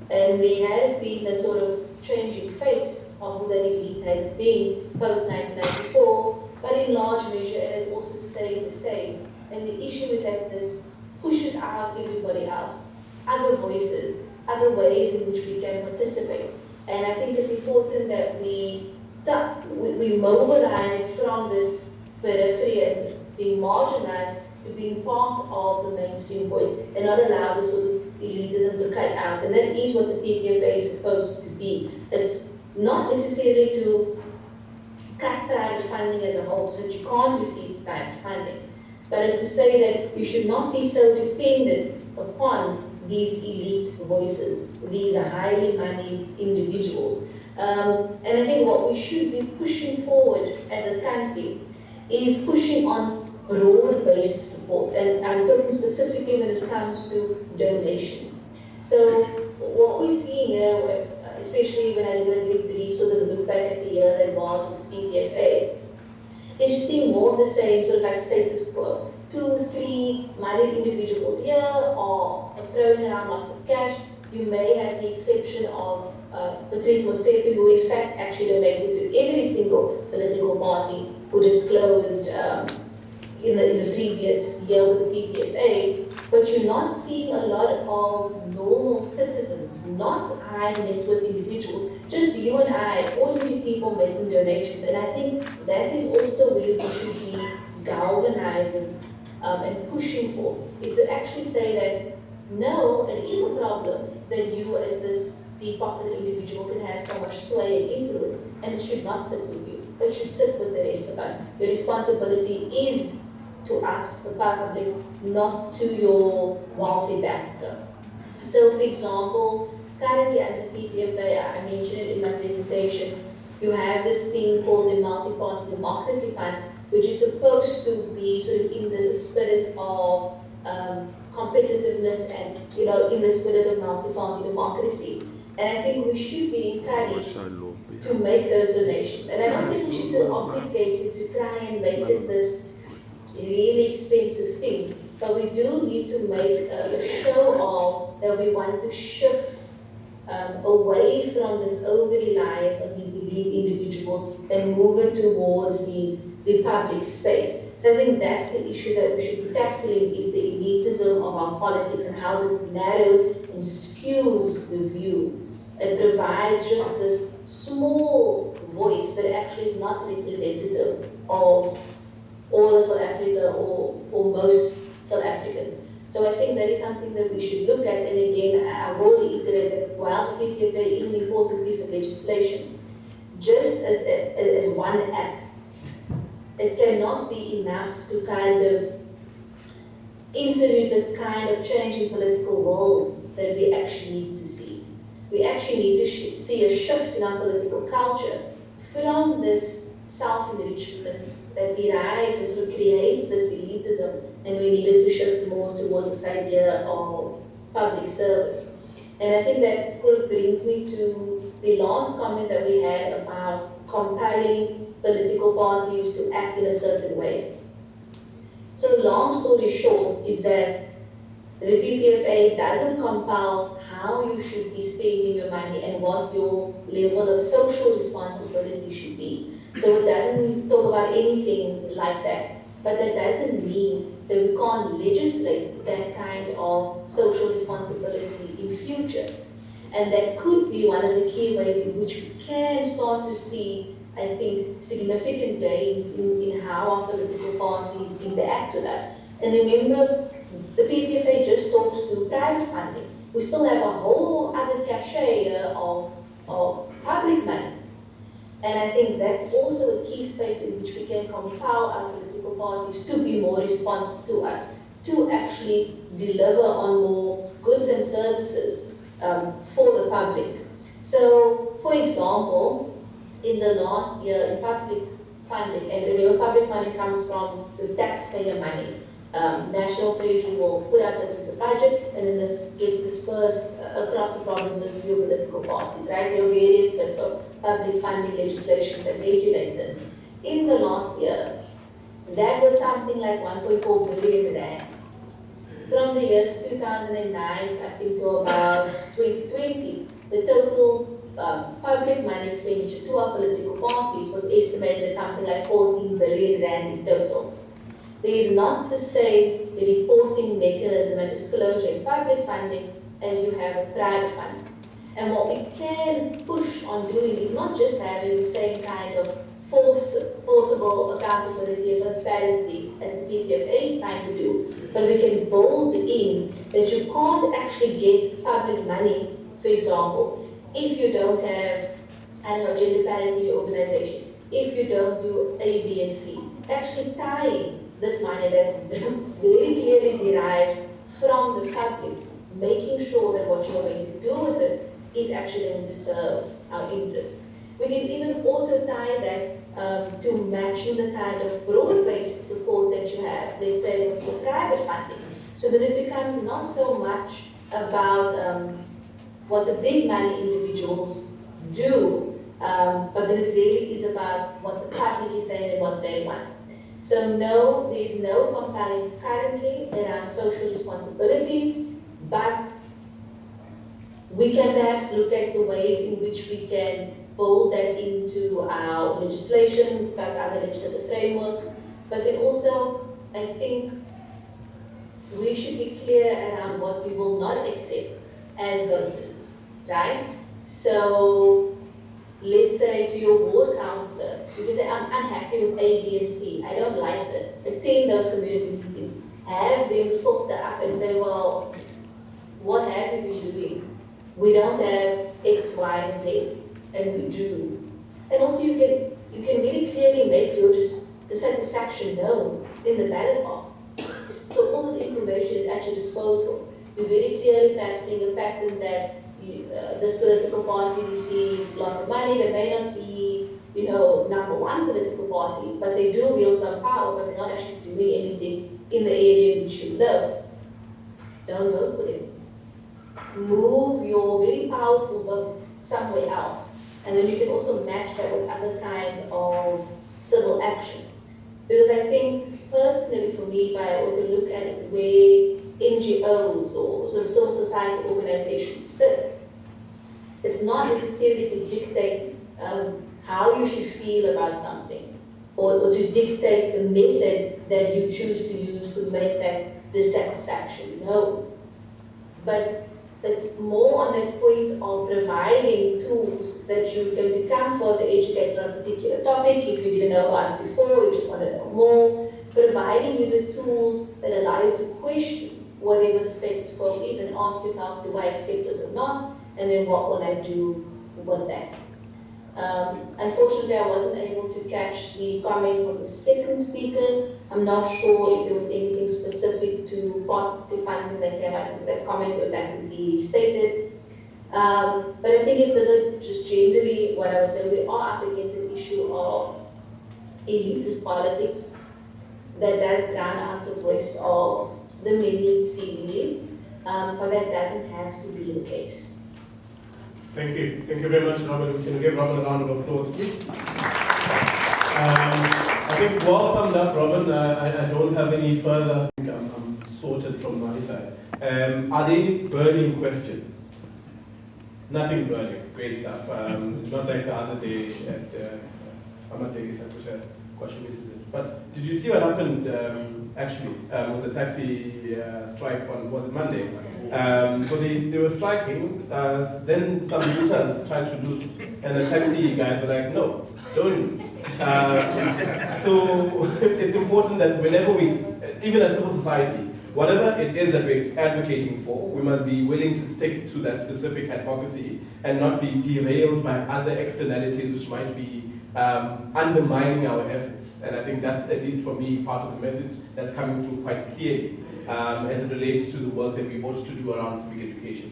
And there has been a sort of changing face of who that elite has been post-1994, but in large measure it has also stayed the same. And the issue is that this pushes out everybody else, other voices, other ways in which we can participate. And I think it's important that we mobilize from this periphery and being marginalized to being part of the mainstream voice and not allow the sort of elitism to cut out. And that is what the PPFA is supposed to be. It's not necessarily to cut private funding as a whole, so that you can't receive private funding. But it's to say that you should not be so dependent upon these elite voices, these are highly moneyed individuals. And I think what we should be pushing forward as a country is pushing on broad-based support. And I'm talking specifically when it comes to donations. So what we're seeing here, especially when I believe sort of look back at the year that was with PPFA, is you're seeing more of the same sort of like status quo. 2, 3 moneyed individuals here are throwing around lots of cash. You may have the exception of Patrice Motsepe, who in fact actually donated to every single political party who disclosed in the previous year with the PPFA, but you're not seeing a lot of normal citizens, not high net worth individuals, just you and I, ordinary people making donations. And I think that is also where we should be galvanizing and pushing for, is to actually say that no, it is a problem that you as this deep pocketed individual can have so much sway and influence, and it should not sit with you, it should sit with the rest of us. Your responsibility is to us, the public, not to your wealthy backer. So, for example, currently under PPFA, I mentioned it in my presentation, you have this thing called the Multi-Party Democracy Fund, which is supposed to be sort of in this spirit of competitiveness and, in the spirit of multi-party democracy. And I think we should be encouraged to make those donations. And I don't think we should feel obligated to try and make it this really expensive thing. But we do need to make a show of that we want to shift away from this over-reliance on these elite individuals and move it towards the public space. So I think that's the issue that we should be tackling, is the elitism of our politics and how this narrows and skews the view. It provides just this small voice that actually is not representative of all of South Africa or most South Africans. So I think that is something that we should look at. And again, I will reiterate that while the PPFA is an important piece of legislation, just as one act, it cannot be enough to kind of institute the kind of change in political will that we actually need to see. We actually need to see a shift in our political culture from this self-enrichment that derives and sort of creates this elitism, and we needed to shift more towards this idea of public service. And I think that sort of brings me to the last comment that we had about compelling political parties to act in a certain way. So long story short is that the PPFA doesn't compel how you should be spending your money and what your level of social responsibility should be. So it doesn't talk about anything like that. But that doesn't mean that we can't legislate that kind of social responsibility in future. And that could be one of the key ways in which we can start to see, I think, significant gains in how our political parties interact with us. And remember, the PPFA just talks to private funding. We still have a whole other cachet of public money. And I think that's also a key space in which we can compel our political parties to be more responsive to us, to actually deliver on more goods and services for the public. So, for example, in the last year in public funding, and remember public funding comes from the taxpayer money. National Treasury will put out this as the budget, and then this gets dispersed across the provinces to your political parties, right? There are various bits of public funding legislation that regulate this. In the last year, that was something like 1.4 billion rand. From the years 2009, I think, to about 2020, the total public money expenditure to our political parties was estimated at something like 14 billion rand in total. There is not the same reporting mechanism and disclosure in public funding as you have with private funding. And what we can push on doing is not just having the same kind of forcible accountability and transparency as the PPFA is trying to do, but we can build in that you can't actually get public money, for example, if you don't have, gender parity in your organization, if you don't do A, B, and C. Actually tying this money that's very clearly derived from the public, making sure that what you're going to do with it is actually going to serve our interests. We can even also tie that to matching the kind of broad-based support that you have, let's say, for private funding, so that it becomes not so much about what the big money individuals do, but then it really is about what the public is saying and what they want. So no, there is no compelling currently around social responsibility, but we can perhaps look at the ways in which we can build that into our legislation, perhaps other legislative frameworks, but then also, I think we should be clear around what we will not accept as voters, right? So, let's say to your ward councillor, you can say, I'm unhappy with A, B, and C, I don't like this. Attend those community meetings, have them filter up and say, well, what have you been doing? We don't have X, Y, and Z, and we do. And also you can really clearly make your dissatisfaction known in the ballot box. So all this information is at your disposal. You very clearly perhaps seeing a pattern that this political party receives lots of money. They may not be, number one political party, but they do wield some power, but they're not actually doing anything in the area in which you live. Don't vote for them. Move your very powerful vote somewhere else. And then you can also match that with other kinds of civil action. Because I think, personally for me, if I were to look at where NGOs or sort of civil society organizations sit, it's not necessarily to dictate how you should feel about something, or to dictate the method that you choose to use to make that dissatisfaction known. But it's more on that point of providing tools that you can become further educated on a particular topic. If you didn't know about it before, you just want to know more. Providing you the tools that allow you to question whatever the status quo is and ask yourself, do I accept it or not? And then what will I do with that? Unfortunately, I wasn't able to catch the comment from the second speaker. I'm not sure if there was anything specific to party funding that came out of that comment or that would be stated. But I think it's just generally what I would say, we are up against an issue of elitist politics that does drown out the voice of the many seemingly, but that doesn't have to be the case. Thank you. Thank you very much, Robert. We can give Robert a round of applause, please. I think well summed up, Robert. I don't have any further. I think I'm sorted from my side. Are there any burning questions? Nothing burning. Great stuff. Not like the other day at I'm not taking such a question. But did you see what happened actually with the taxi strike on, was it Monday? So they were striking, then some looters tried to loot, and the taxi guys were like, no, don't loot. So it's important that whenever we, even as civil society, whatever it is that we're advocating for, we must be willing to stick to that specific advocacy and not be derailed by other externalities which might be undermining our efforts. And I think that's, at least for me, part of the message that's coming through quite clearly as it relates to the work that we ought to do around civic education.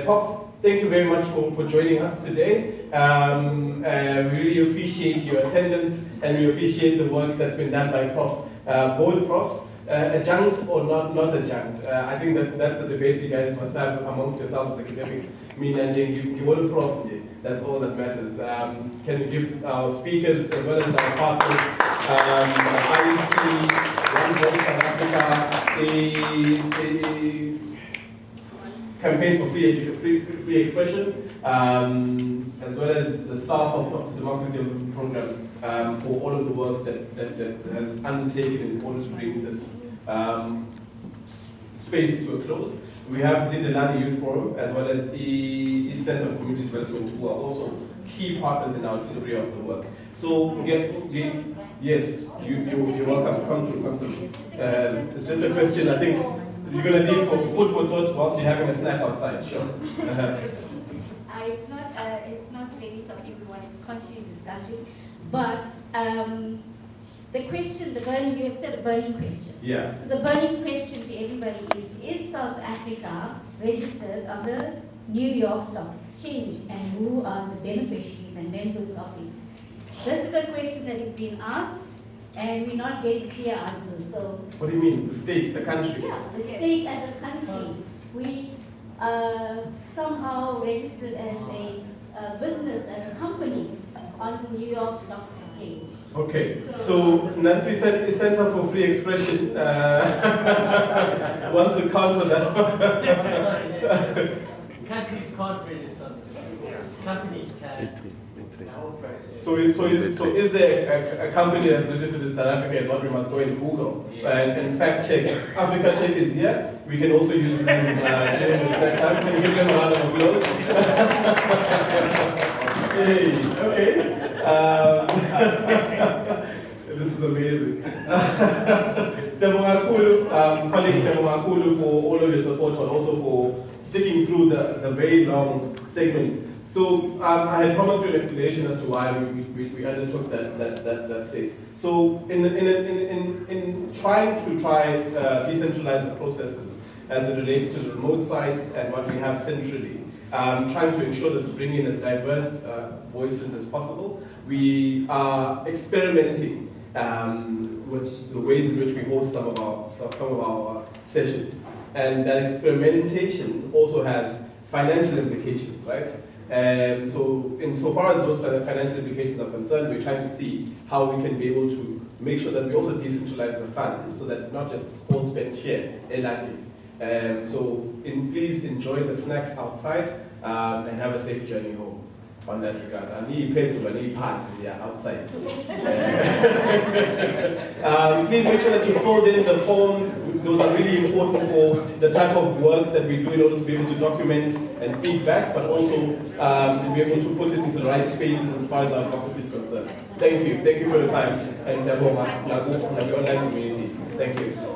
Pops, thank you very much for joining us today. We really appreciate your attendance, and we appreciate the work that's been done by both profs. Adjunct or not adjunct. I think that's a debate you guys must have amongst yourselves as academics. Me and Jane, you want to prof, that's all that matters. Can you give our speakers as well as our partners, IEC, One Voice South Africa, the campaign for free expression, as well as the staff of the Democracy Development Program for all of the work that has undertaken in order to bring this space to a close. We have the Delani Youth Forum as well as the East Center for Community Development, who are also key partners in our delivery of the work. So yes, you're welcome to come through. It's just a question. I think you're going to leave for food for thought whilst you're having a snack outside. Sure. It's not really something we want to continue discussing, but the question, you have said a burning question. Yeah. So the burning question to everybody is South Africa registered on the New York Stock Exchange, and who are the beneficiaries and members of it? This is a question that is being asked, and we're not getting clear answers. So what do you mean? The state, the country? Yeah, the state as a country. somehow registered as a business, as a company on the New York Stock Exchange. Okay, so Nancy said Center for Free Expression wants to counter that. Countries can't register. Companies can. So is there a company that's registered in South Africa is what we must go and Google and fact check. Africa Check is here. We can also use this during this time. Can you give them a round of applause? Hey, okay. This is amazing. Colleagues, for all of your support, but also for sticking through the very long segment. So I had promised you an explanation as to why we undertook that stage. So in trying to decentralize the processes as it relates to the remote sites and what we have centrally, trying to ensure that we bring in as diverse voices as possible, we are experimenting with the ways in which we host some of our sessions, and that experimentation also has financial implications, right? So insofar as those financial implications are concerned, we're trying to see how we can be able to make sure that we also decentralize the funds so that it's not just all spent here, so please enjoy the snacks outside and have a safe journey home. On that regard, I need place with any parts outside. Please make sure that you fold in the forms. Those are really important for the type of work that we do in order to be able to document and feedback, but also to be able to put it into the right spaces as far as our advocacy is concerned. Thank you for your time, and the online community. Thank you.